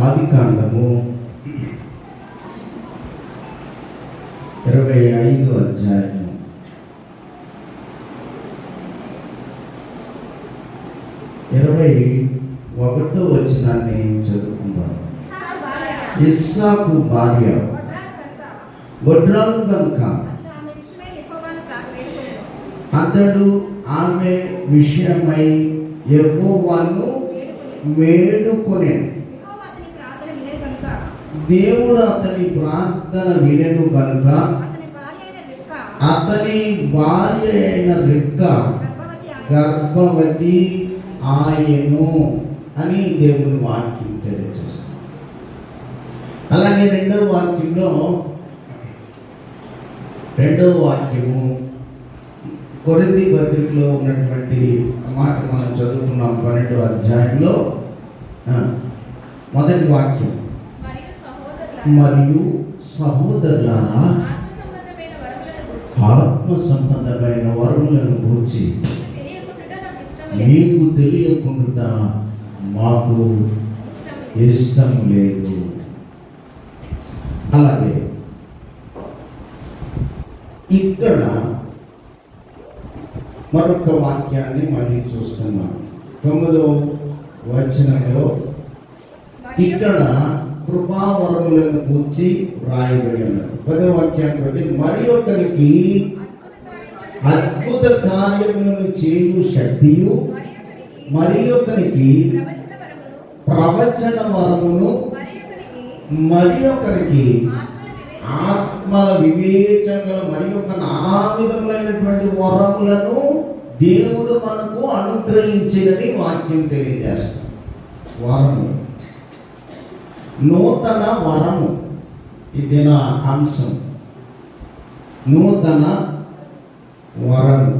ఆదికాండము 25వ అధ్యాయము 21వ వచనాన్ని చదువుకుందాం. ఇస్సాకు భార్య గొడ్రాలు కనుక అతడు ఆమె విషయమై యెహోవాను వేడుకొనె. దేవుడు అతని ప్రార్థన వినెను కనుక అతని భార్య అయిన రిబ్కా గర్భవతి ఆయను అని దేవుని వాక్యం తెలియజేస్తుంది. అలాగే రెండవ వాక్యము కొరింథీ పత్రికలో ఉన్నటువంటి మాట మనం చదువుకున్నాం. 12వ అధ్యాయంలో మొదటి వాక్యం, మరియు సహోదరులారా ఆత్మ సంబంధమైన వరములను గూర్చి మీకు తెలియకుండా మాకు ఇష్టం లేదు. అలాగే ఇక్కడ మరొక వాక్యాన్ని మళ్ళీ చూస్తున్నాం. 9వ వచనంలో ఇక్కడ కృపావరములను గూర్చి రాయబడి ఉన్నారు. 10వ వాక్యాన్ని బట్టి మరి ఒకరికి అద్భుత కార్యములను చేయు శక్తియు, మరి ఒకరికి ప్రవచన వరమును, మరి ఒకరికి ఆత్మల వివేచనలు, మరి ఒక నానా విధములైనటువంటి వరములను దేవుడు మనకు అనుగ్రహించినని వాక్యం తెలియజేస్తాం. వరము, నూతన వరము, ఇది నా అంశం. నూతన వరము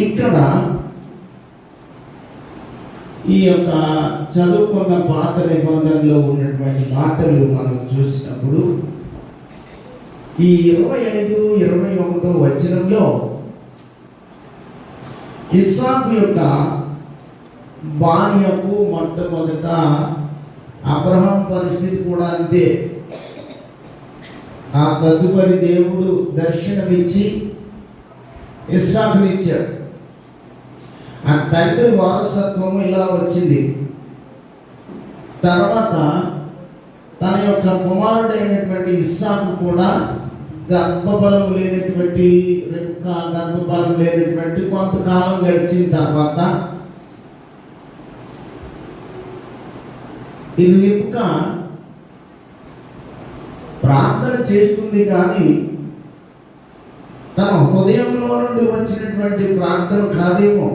ఇక్కడ ఈ యొక్క చదువుకున్న పాత నిబంధనలో ఉన్నటువంటి మాటలు మనం చూసినప్పుడు ఈ 25, 21వ వచనంలో ఇస్సాకు యొక్క భార్యకు మొట్టమొదట అబ్రహాం పరిస్థితి కూడా అంతే. ఆ తదుపరి దేవుడు దర్శనమిచ్చి ఇస్సాకునిచ్చాడు. ఆ తండ్రి వారసత్వం ఇలా వచ్చింది. తర్వాత తన యొక్క కుమారుడైనటువంటి ఇస్సాకు కూడా గర్భబలం లేనటువంటి రిబ్కా గర్భబలం లేనటువంటి కొంతకాలం గడిచిన తర్వాత ఈ రిబ్కా ప్రార్థన చేస్తుంది, కానీ తన హృదయంలో నుండి వచ్చినటువంటి ప్రార్థన కాదేమో.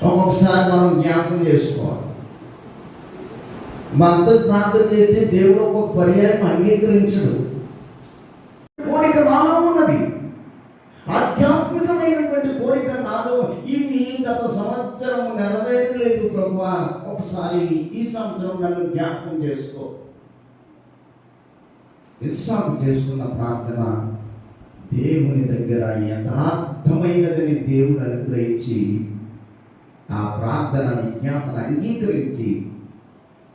ఒక్కొక్కసారి మనం జ్ఞాపకం చేసుకోవాలి. భర్త ప్రార్థన చేస్తే దేవుడు ఒక్కొక్క పర్యాయం అంగీకరించడు. కోరిక నాలో ఉన్నది, ఆధ్యాత్మికమైనటువంటి కోరిక నాలో, ఇవి గత సంవత్సరం నెరవేరలేదు ప్రభువా, ఒకసారి ఈ సంవత్సరం నన్ను జ్ఞాపకం చేసుకో. ఇస్సాకు చేస్తున్న ప్రార్థన దేవుని దగ్గర యథార్థమైనదని దేవుడు అనుగ్రహించి ఆ ప్రార్థన విజ్ఞాపన అంగీకరించి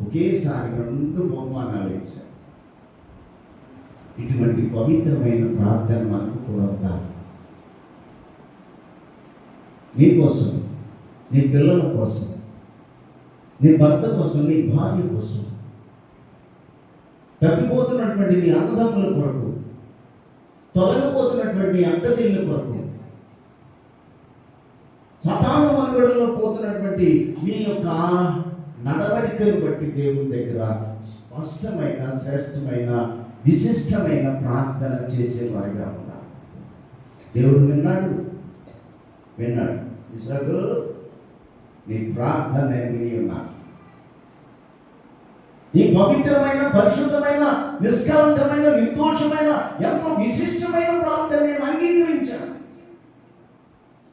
ఒకేసారి 2 బహుమానాలు ఇచ్చారు. ఇటువంటి పవిత్రమైన ప్రార్థన మనకు కూడా ఉండాలి. నీ కోసం, నీ పిల్లల కోసం, నీ భర్త కోసం, నీ భార్య కోసం, తప్పిపోతున్నటువంటి నీ అన్నదమ్ముల కొరకు, తొలగిపోతున్నటువంటి అక్క చెల్లెల కొరకు, సతాన మనుగడలో పోతున్నటువంటి నీ యొక్క నడవడికను బట్టి దేవుని దగ్గర స్పష్టమైన, శ్రేష్టమైన, విశిష్టమైన ప్రార్థన చేసేవారిగా ఉండాలి. దేవుడు విన్నాడు. ఇసాకు, నీ ప్రార్థన నేను విని ఉన్నాను. నీ పవిత్రమైన, పరిశుద్ధమైన, నిష్కలంకమైన, నిర్దోషమైన, ఎంతో విశిష్టమైన ప్రార్థన నేను అంగీకరించాను.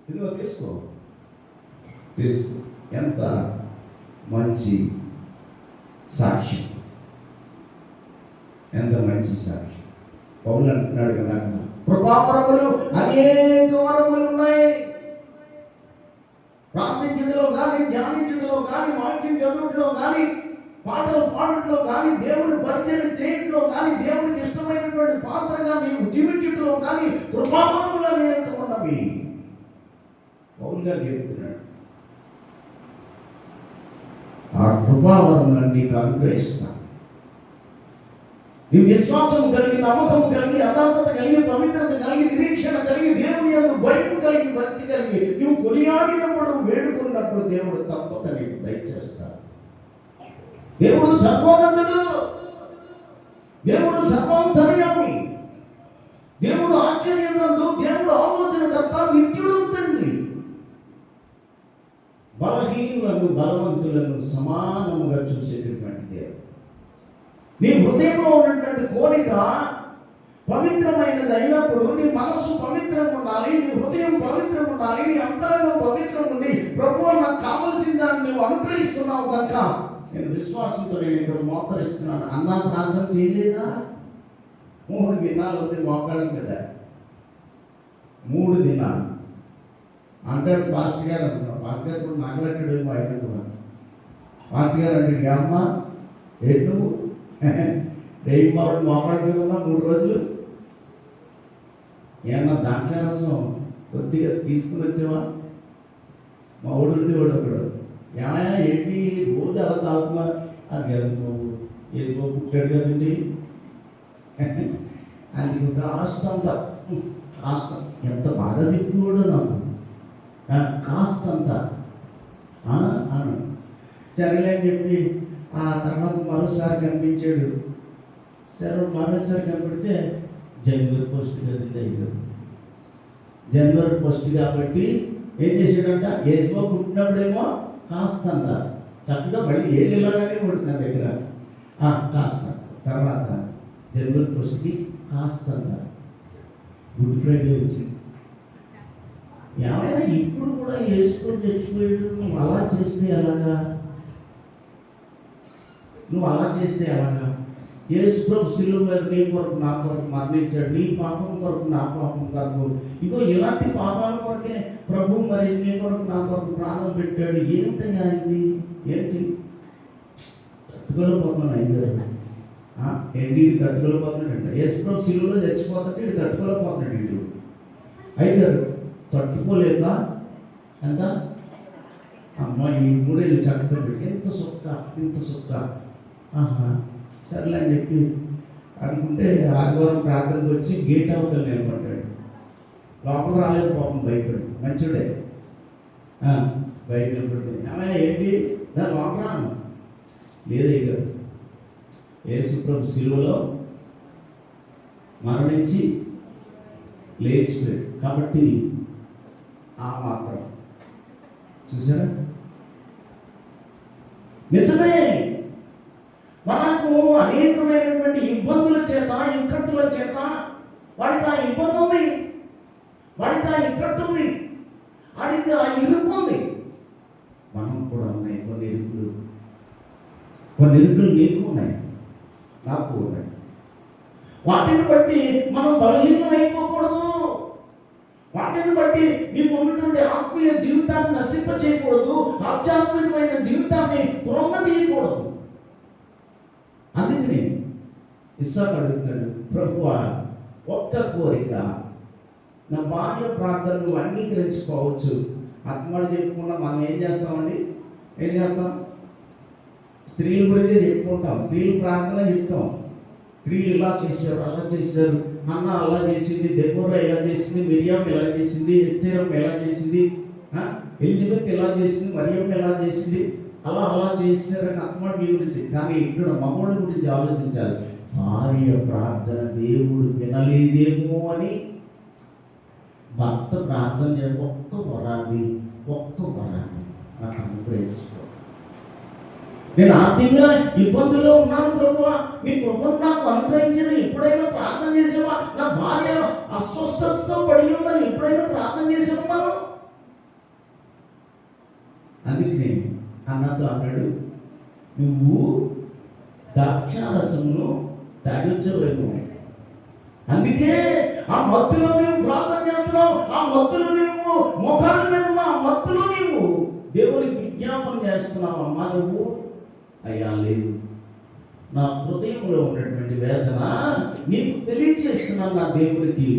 ఇదిగో తీసుకో. ఎంత మంచి సాక్ష్యం, ఎంత మంచి సాక్ష్యం. పౌలు అంటున్నాడు కదా, కృపావరములు అనేక వరములు ఉన్నాయి. ప్రార్థించడంలో కానీ, ధ్యానించడంలో కానీ, వాక్యం చదవడంలో కానీ, పాటలు పాడటంలో కానీ, దేవుని పరిచయం చేయడంలో కానీ, దేవునికి ఇష్టమైనటువంటి పాత్రగా నీవు జీవించడంలో కానీ కృపావరములు అనేక ఉన్నవి. పౌలు గారు చెబుతున్నాడు, ఆ కృపావరములను నీకు అనుగ్రహిస్తాను. నీ విశ్వాసం కలిగి, నమ్మకం కలిగి, యథార్థత కలిగి, పవిత్రత కలిగి, నిరీక్షణ కలిగి, దేవుని యందు భయం కలిగి, భక్తి కలిగి నువ్వు కొనియాడినప్పుడు, వేడుకున్నప్పుడు దేవుడు తప్పక నీకు దయచేస్తాడు. దేవుడు సర్వోన్నతుడు, దేవుడు సర్వాంతర్యామి, దేవుడు ఆశ్చర్యనందు, దేవుడు ఆలోచనకర్త, నిత్యుడు తండ్రి. బలహీనులను బలవంతులను సమానముగా చూసేటటువంటి దేవుడు. నీ హృదయంలో ఉన్నటువంటి కోరిక పవిత్రమైనది అయినప్పుడు నీ మనస్సు పవిత్రంగా ఉండాలి, నీ హృదయం పవిత్రంగా ఉండాలి, నీ అంతరంగం పవిత్రంగా ఉంది. ప్రభువు నాకు కావలసిన దాన్ని నువ్వు అనుగ్రహిస్తున్నావు కనుక నేను విశ్వాసంతో నేను ఇక్కడ మోకరిస్తున్నాను అన్నా ప్రార్థన చేయలేదా? 3 దినాలు ఉంది మోకాళ్ళ మీద, 3 దినాలు అంటాడు పాస్టర్ గారు. అంటున్నాడు పాస్టర్ గారు ఇప్పుడు నగలెట్టాడు ఏమో అయినట్టు. పాస్టర్ గారు అంటే అమ్మ ఎటు రేయి మామిడి మోకాళ్ళ మీద ఉన్నా 3 రోజులు ఏమన్నా దాంట్లో రసం కొద్దిగా తీసుకుని వచ్చావా? మా ఊడు ఉండేవాడు ఒకడు, ఏమయ్యా ఏంటి రోజు అలా తాగుతున్నా? అది బాబు ఏది బాబు పుట్టాడు కదండి, అది కాస్ట్ అంతా కాస్ట్ ఎంత బాగా చెప్పుకోడు నాకు, కాస్ట్ అంతా అను. సరేలే అని చెప్పి ఆ తర్వాత మరోసారి కనిపించాడు. సరే మరోసారి కనిపెడితే జనవరి 1 కదండి అయ్యాడు. జనవరి 1 కాబట్టి ఏం చేశాడంట, ఏజ్బాబు పుట్టినప్పుడేమో కాస్తంత చక్కగా మళ్ళీ ఏళ్ళలాగానే పుట్టిన దగ్గర కాస్త. తర్వాత జనవరి 1కి కాస్తంత గుడ్ ఫ్రైడే వచ్చింది. ఏమైనా ఇప్పుడు కూడా వేసుకొని తెచ్చిపోయాడు. నువ్వు అలా చేస్తే ఎలాగా? నువ్వు అలా చేస్తే ఎలాగా? యేసు ప్రభు శిలువ మీద నీ కొరకు నా కొరకు మరణించాడు, నీ పాపం కొరకు నా పాపం కొరకు. ఇగో ఇలాంటి పాపాల కొరకే ప్రభు మరి నీ కొరకు నా కొరకు ప్రాణం పెట్టాడు. ఏంటయ్యా ఇది? ఏంటి తట్టుకోలేకపోతున్నాను అయ్యాడు. ఏంటి ఇది తట్టుకోలేకపోతున్నాడంట? యేసు ప్రభు శిలువలో చచ్చిపోతుంటే ఇది తట్టుకోలేకపోతున్నాడు. వీడు అయ్యారు తట్టుకోలేక ఎంత అమ్మ ఈ 3 ఏళ్ళు చక్కగా పెట్టి ఎంత సుక్క సర్లే అని చెప్పి అనుకుంటే ఆదివారం ప్రార్థనకు వచ్చి గేట్ అవతల నిలబడ్డాడు. లోపల రాలేదు పాపం, భయపడి మంచుడే బయట నిలబడింది. ఆమె ఏంటి దాని లోపల రాను లేదే కదా. యేసు ప్రభు శిలువలో మరణించి లేచిపోయాడు కాబట్టి ఆ మాత్రం చూసారా? నిజమే, మనకు అనేకమైనటువంటి ఇబ్బందుల చేత, ఇక్కట్టుల చేత వాడికి ఆ ఇబ్బంది ఉంది, వాడికి ఆ ఇక్కట్టు ఉంది, వాడికి ఆ ఇరుకు ఉంది. మనం కూడా ఉన్నాయి కొన్ని ఇరుకులు నీకు ఉన్నాయి, నాకు ఉన్నాయి. వాటిని బట్టి మనం బలహీనం అయిపోకూడదు. వాటిని బట్టి నీకు ఉన్నటువంటి ఆత్మీయ జీవితాన్ని నశింప చేయకూడదు, ఆధ్యాత్మికమైన జీవితాన్ని పొందనీయకూడదు. అందుకని ఇస్సాకు అడుగుతున్నాడు, ప్రభువా ఒక్క కోరిక, నా భార్య ప్రార్థన నువ్వు అంగీకరించుకోవచ్చు. ఆత్మడు చెప్పుకున్నా మనం ఏం చేస్తామండి? ఏం చేస్తాం? స్త్రీల గురించే చెప్పుకుంటాం, స్త్రీల ప్రార్థన చెప్తాం. స్త్రీలు ఇలా చేశారు, అలా చేశారు, అన్న అలా చేసింది, దెబోరా ఇలా చేసింది, మిరియాం ఇలా చేసింది, ఎస్తేరం ఎలా చేసింది, ఎలిజబెత్ ఎలా చేసింది, మరియమ్మ ఎలా చేసింది, అలా చేశారని ఆత్మడు మీ గురించి. కానీ ఇక్కడ మగోళ్ళ గురించి ఆలోచించాలి. భార్య ప్రార్థన దేవుడు వినలేదేమో అని భర్త ప్రార్థన చేయ ఒక్క వరాన్ని నాకు అనుగ్రహించుకో. నేను ఆర్థికంగా ఇబ్బందుల్లో ఉన్నాను ప్రభువా, నీ కృపను నాకు అనుగ్రహించిన ఎప్పుడైనా ప్రార్థన చేసావా? నా భార్య అస్వస్థతతో పడి ఉందని ఎప్పుడైనా ప్రార్థన చేసావా మనం? అందుకనే అన్నతో అన్నాడు, నువ్వు ద్రాక్షారసమును తాగించలేము. అందుకే ఆ మత్తులో నీవు ప్రార్థన చేస్తున్నావు, ఆ మత్తులో నీవు ముఖాల మీద ఉన్న ఆ మత్తులో నీవు దేవునికి విజ్ఞాపన చేస్తున్నావు. అమ్మా నువ్వు అయ్యా లేదు, నా హృదయంలో ఉన్నటువంటి వేదన నీకు తెలియచేస్తున్నాను నా దేవుడికి.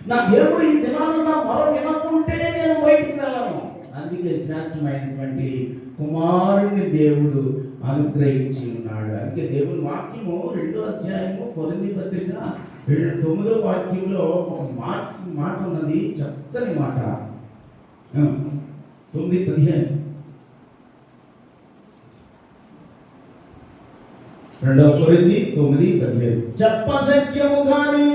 నా దేవుడు ఈ దినాన్ని నా మొర వినకుంటే నేను బయటికి వెళ్ళను. అందుకే శ్రేష్టమైనటువంటి కుమారుని దేవుడు అనుగ్రహించి ఉన్నాడు. అందుకే దేవుని వాక్యము 2వ అధ్యాయము కొరింథీ పత్రిక 9వ వాక్యంలో ఒక మాట ఉన్నది, చక్కని మాట. 9:15 2వ కొరింథీ 9:15 చెప్పశక్యము గాని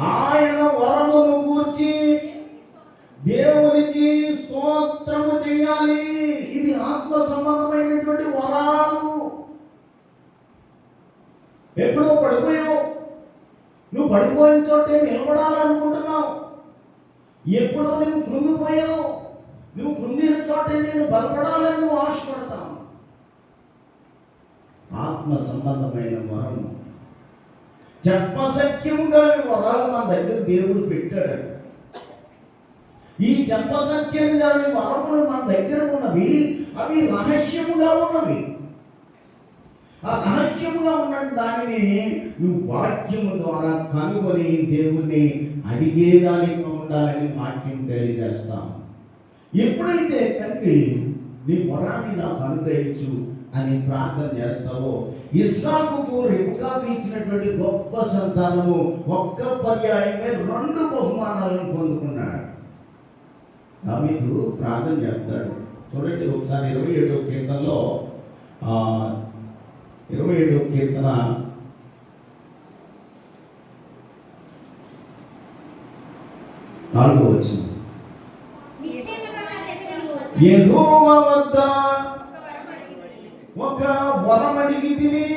ఆయన వరమును గూర్చి దేవునికి స్తోత్రము చేయాలి. ఇది ఆత్మ సంబంధమైనటువంటి వరాలు. ఎప్పుడో పడిపోయావు, నువ్వు పడిపోయిన చోటే నిలబడాలనుకుంటున్నావు. ఎప్పుడో నువ్వు కృంగిపోయావు, నువ్వు కృంగిన చోటే నేను బలపడాలని నువ్వు ఆశపడతావు. ఆత్మ సంబంధమైన వరము, చెప్పశక్యముగా వరాలు మన దగ్గర దేవుడు పెట్టాడు. ఈ చెప్పశక్యం గాని వరములు మన దగ్గర ఉన్నవి, అవి రహస్యముగా ఉన్నవి. ఆ రహస్యముగా ఉన్న దానిని నువ్వు వాక్యము ద్వారా కనుగొని దేవుణ్ణి అడిగేదానికి ఉండాలని వాక్యం తెలియజేస్తాం. ఎప్పుడైతే తండ్రి నీ వరాన్ని నాకు అనుగ్రహించు అని ప్రార్థన చేస్తావో, ఇస్సాకుకు రెబెకాకు ఇచ్చినటువంటి గొప్ప సంతానము ఒక్క పర్యాయమే 2 బహుమానాలను పొందుకున్నాడు. దావీదు ప్రార్థన చేస్తాడు. చూడండి ఒకసారి 27వ కీర్తనలో 27వ కీర్తన 4వ వచనం, యెహోవా వద్ద ఒక వరం అడిగి తిని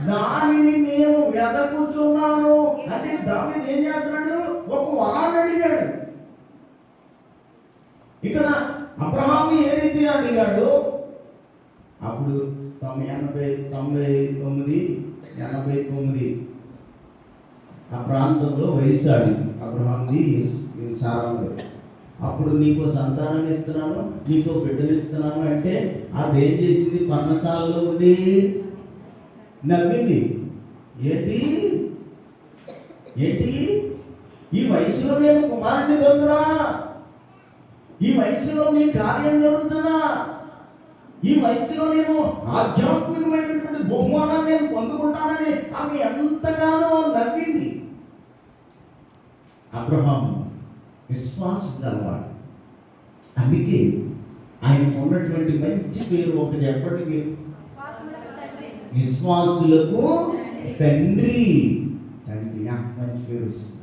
దానిని నేను వెదకుచున్నాను. అంటే దావీదు ఏం చేస్తున్నాడు? ఒక వరాన్ని అడిగాడు. ఇక్కడ అబ్రహాము ఏ రీతిగా అడిగాడు? అప్పుడు 89 ఆ ప్రాంతంలో వయసాడి అబ్రహాంది సారాంలో. అప్పుడు నీకు సంతానం ఇస్తున్నాను, నీకు బిడ్డలు ఇస్తున్నాను అంటే అదేం చేసింది? పర్ణశాలలో ఉండి నవ్వింది. ఏంటి ఈ వయసులో నేను కుమారుని పొందునా? ఈ వయసులో నీ కార్యం జరుగుతున్నా? ఈ వయసులో నేను ఆధ్యాత్మికమైనటువంటి బహుమానాన్ని నేను పొందుకుంటానని ఆమె ఎంతగానో నవ్వింది. అబ్రహాము విశ్వాసం గలవాడు. అందుకే ఆయనకు ఉన్నటువంటి మంచి పేరు ఒకటి ఎప్పటికీ, విశ్వాసులకు తండ్రి. నాకు మంచి పేరు వస్తుంది.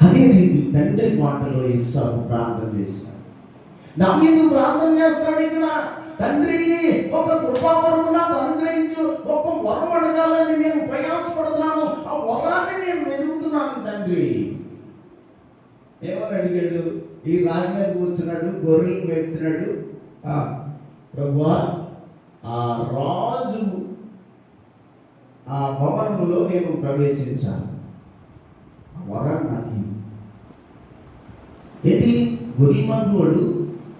అదే రీతి తండ్రి మాటలో ఇస్సాకు ప్రార్థన చేస్తాడు. దావీదు ప్రార్థన చేస్తాడు. ఇక్కడ తండ్రి ఒక కృపావరము నాకు అనుగ్రహించు, ఒక వరం అడగాలని నేను ప్రయాసపడుతున్నాను, ఆ వరాన్ని నేను వెతుకుతున్నాను తండ్రి. ఏమని అడిగాడు? ఈ రాజు మీద కూర్చున్నాడు, గొర్రెలు మేపుతున్నాడు. ప్రభువా, ఆ రాజు ఆ భవనంలో నేను ప్రవేశించాను, ఆ వరాన్ని నాకు ఏంటి? గొర్రెలు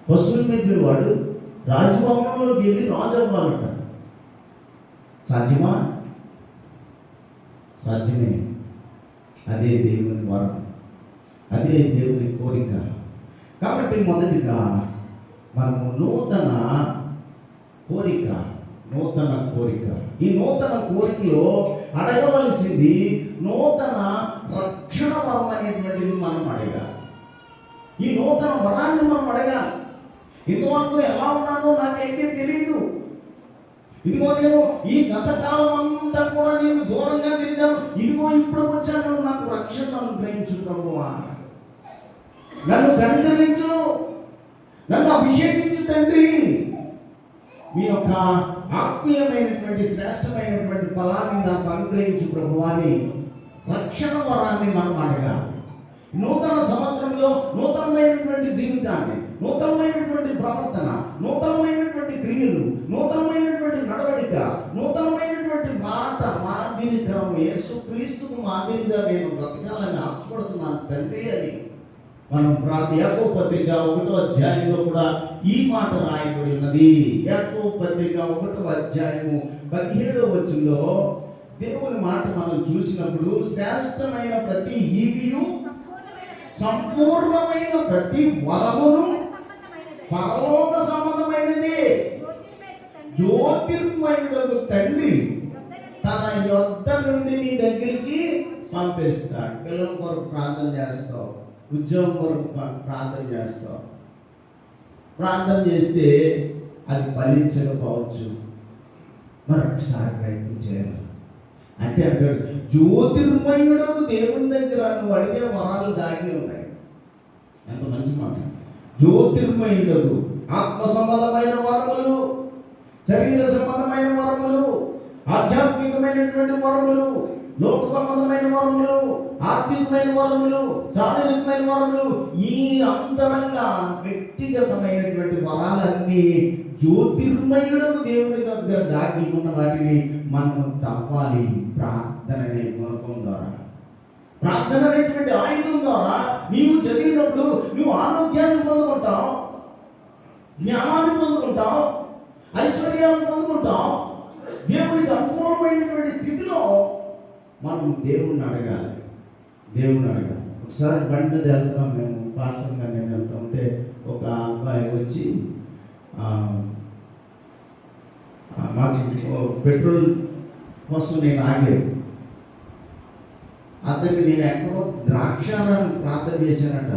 పశువులు మేపేవాడు రాజభవనంలోకి వెళ్ళి రాజు అవ్వాలట. సాధ్యమా? సాధ్యమే. అదే దేవుని వరం, అదే దేవుని కోరిక. కాబట్టి మొదటిగా మనము నూతన కోరిక. ఈ నూతన కోరికలో అడగవలసింది నూతన రక్షణ వరం అనేటువంటిది మనం అడగాలి. ఈ నూతన వరాన్ని మనం అడగాలి. ఇంతవరకు ఎలా ఉన్నానో నాకైతే తెలియదు. ఇదిగో నేను ఈ గత కాలం అంతా కూడా నేను దూరంగా తిరిగాను, ఇదిగో ఇప్పుడు వచ్చాను, నాకు రక్షణ అనుగ్రహించు ప్రభువా, నన్ను కనుగరించు, నన్ను అభిషేకించు తండ్రి, మీ యొక్క ఆత్మీయమైనటువంటి శ్రేష్టమైనటువంటి ఫలాన్ని నాకు అనుగ్రహించు ప్రభువాని రక్షణ వరాన్ని మనం అడగాలి. నూతన సంవత్సరంలో నూతనమైనటువంటి జీవితాన్ని, నూతనమైనటువంటి ప్రవర్తన, నూతనమైనటువంటి క్రియలు, నూతనమైనటువంటి నడవడిక, నూతనమైనటువంటి మాట మాదిరికరం యేసుక్రీస్తుకు మాదిరిగా నేను బ్రతకాలని ఆశపడుతున్నాను తండ్రి అని మనం యాకోబు పత్రిక 1వ అధ్యాయంలో కూడా ఈ మాట రాయబడి ఉన్నది. యాకోబు పత్రిక 1వ అధ్యాయము 17వ వచనంలో దేవుని మాట మనం చూసినప్పుడు శ్రేష్టమైన ప్రతి ఈవియు సంపూర్ణమైన ప్రతి వరమును పరలోక సంబంధమైనది, జ్యోతిర్మయుడగు తండ్రి తన యొద్ద నుండి నీ దగ్గరికి పంపిస్తాడు. పిల్లల కొరకు ప్రార్థన చేస్తావు, ఉద్యోగం కొరకు ప్రార్థన చేస్తావు. ప్రార్థన చేస్తే అది ఫలించకపోవచ్చు, మరొకసారి ప్రయత్నం చేయాలి. అంటే అంటాడు జ్యోతిర్మయుడు దేవుని దగ్గర నువ్వు అడిగే వరాలు దాగి ఉన్నాయి. ఎంత మంచి మాట. జ్యోతిర్మయుడు ఆత్మ సంబంధమైన వరములు, శరీర సంబంధమైన వరములు, ఆధ్యాత్మికమైనటువంటి వరములు, లోక సంబంధమైన వరములు, ఆర్థికమైన వరములు, శారీరకమైన వరములు, ఈ అంతరంగ వ్యక్తిగతమైనటువంటి వరాలన్నీ జ్యోతిర్మయుడు దేవుని దగ్గర దాగి ఉన్న వాటిని మనం తప్పాలి. ప్రార్థన అనే గుణకం ద్వారా, ప్రార్థన అనేటువంటి ఆయుధం ద్వారా నీవు చదివినప్పుడు నువ్వు ఆరోగ్యాన్ని పొందుకుంటావు, జ్ఞానాన్ని పొందుకుంటావు, ఐశ్వర్యాన్ని పొందుకుంటాం. దేవునికి అపూర్వమైనటువంటి స్థితిలో మనం దేవుణ్ణి అడగాలి. ఒకసారి బండి మీద వెళ్తాం, మేము పాస్టర్గా నేను వెళ్తా ఉంటే ఒక అబ్బాయి వచ్చి మాకు పెట్రోల్ కోసం నేను ఆగాను. అతనికి నేను ఎక్కడో ద్రాక్షారాన్ని ప్రార్థన చేశానట.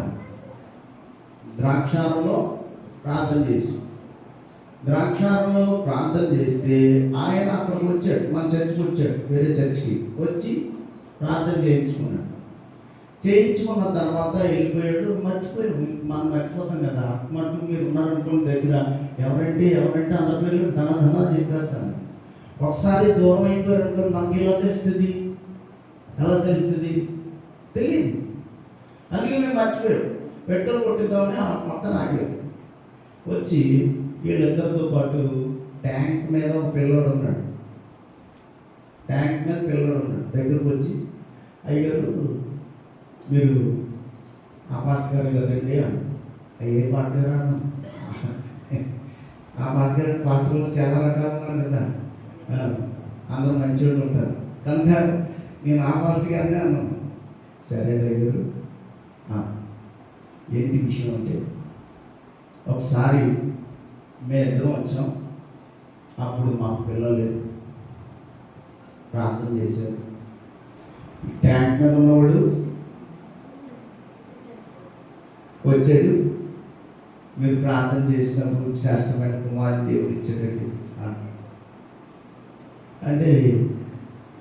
ద్రాక్షారంలో ప్రార్థన చేస్తే ఆయన అక్కడికి వచ్చాడు, మన చర్చికి వచ్చాడు, వేరే చర్చికి వచ్చి ప్రార్థన చేయించుకున్న తర్వాత వెళ్ళిపోయాడు. మనం మర్చిపోతాం కదా, మటుకు మీరు ఉన్నారనుకోండి దగ్గర, ఎవరంటే అందరి పేర్లు ధన చెప్పేస్తాను. ఒకసారి దూరం అయిపోయారు అనుకోండి, మనకి ఎలా తెలుస్తుంది తెలియదు. అందుకే మేము మర్చిపోయాం. పెట్రోల్ కొట్టిద్దామని ఆ పక్కన ఆగాడు. వచ్చి వీళ్ళిద్దరితో పాటు ట్యాంక్ మీద ఒక పిల్లోడు ఉన్నాడు. దగ్గరకు వచ్చి, అయ్యారు మీరు ఆ పాస్టర్ గారు కదండి అని. ఏ పాస్టర్ గారు? ఆ పాస్టర్లో చాలా రకాలు ఉన్నారు కదా, అందరూ మంచివాళ్ళు ఉంటారు కనుక నేను ఆ పాస్టర్ గారినే అన్నాను. సరే దగ్గర ఏంటి విషయం అంటే, ఒకసారి మేమిద్దరం వచ్చాం, అప్పుడు మాకు పిల్లలు ప్రార్థన చేశారు. ట్యాంక్ మీద ఉన్నవాడు వచ్చాడు, మీరు ప్రార్థన చేసినప్పుడు శ్రేష్టమైన కుమారుని దేవుడు ఇచ్చాడండి అంటే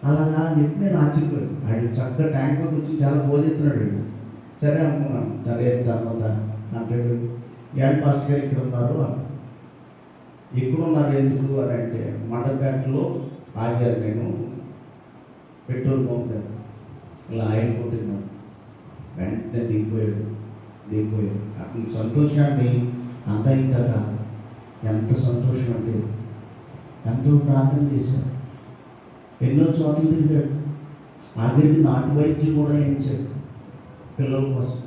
అలాగా అని చెప్పి నేను ఆశ్చర్యపోయాను. ఆయన చక్కగా ట్యాంక్ మీద వచ్చి చాలా బోధిస్తున్నాడు. సరే అనుకున్నాను. సరే తర్వాత అంటాడు, ఏడు పాస్టర్ గారు ఇక్కడ ఉన్నారు అని. ఎక్కడ ఉన్నారు ఎందుకు అని అంటే, మండపేటలో ఆగారు, నేను పెట్రోల్ పంప్ ఇలా ఆయిల్ కొట్టినాను. వెంటనే దిగిపోయాడు. అతని సంతోషాన్ని అంత ఇంత కాదు, ఎంత సంతోషం అంటే ఎంతో ప్రార్థన చేశాడు, ఎన్నో చోట్ల తిరిగాడు, ఆఖరికి నాటు వైద్యం కూడా వేయించాడు పిల్లల కోసం.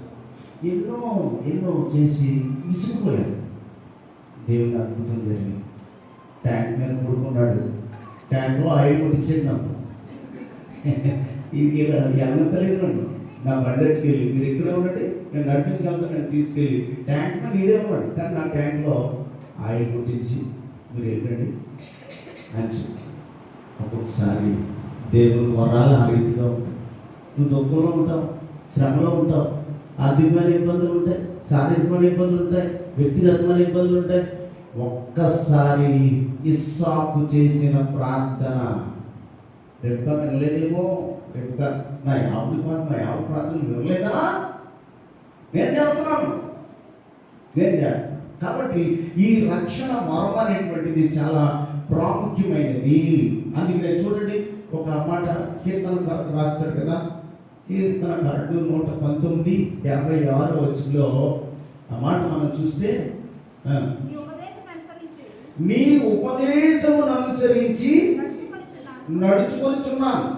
ఎన్నో చేసి విసిగిపోయాడు. దేవుని అద్భుతం జరిగింది. ట్యాంక్ మీద పడుకున్నాడు, ట్యాంక్లో ఆయిల్ కొట్టించాడు నాకు. ఇది అన్నంతలేదు నా బండెట్కి వెళ్ళి, మీరు ఎక్కడే ఉన్నట్టు నేను నడిపించగలుగుతా, నేను తీసుకెళ్ళి ట్యాంక్ మీద ఇడే ఉన్నాడు, కానీ నా ట్యాంక్లో ఆయిల్ కొట్టించి మీరు వెళ్ళండి అని చెప్పి. ఒక్కొక్కసారి దేవుని వరాలు ఆ రీతిగా ఉంటాయి. నువ్వు దుఃఖంలో ఉంటావు, శ్రమలో ఉంటావు, ఆర్థికమైన ఇబ్బందులు ఉంటాయి, శారీరకమైన ఇబ్బందులు ఉంటాయి, వ్యక్తిగతమైన ఇబ్బందులు ఉంటాయి. ఒక్కసారి ఇస్సాకు చేసిన ప్రార్థన రెబ్కా వినలేదేమో, రెబ్కా ఇంకా నా యాభై ప్రార్థనలు వినలేదా? నేను చేస్తున్నాను. కాబట్టి ఈ రక్షణ వరం అనేటువంటిది చాలా ప్రాముఖ్యమైనది. అందుకనే చూడండి, ఒక మాట కీర్తనకారుడు రాస్తాడు కదా, కీర్తనకారుడు 119:56 ఆ మాట మనం చూస్తే, నీ ఉపదేశమును అనుసరించి నడుచుకొనిచున్నాను.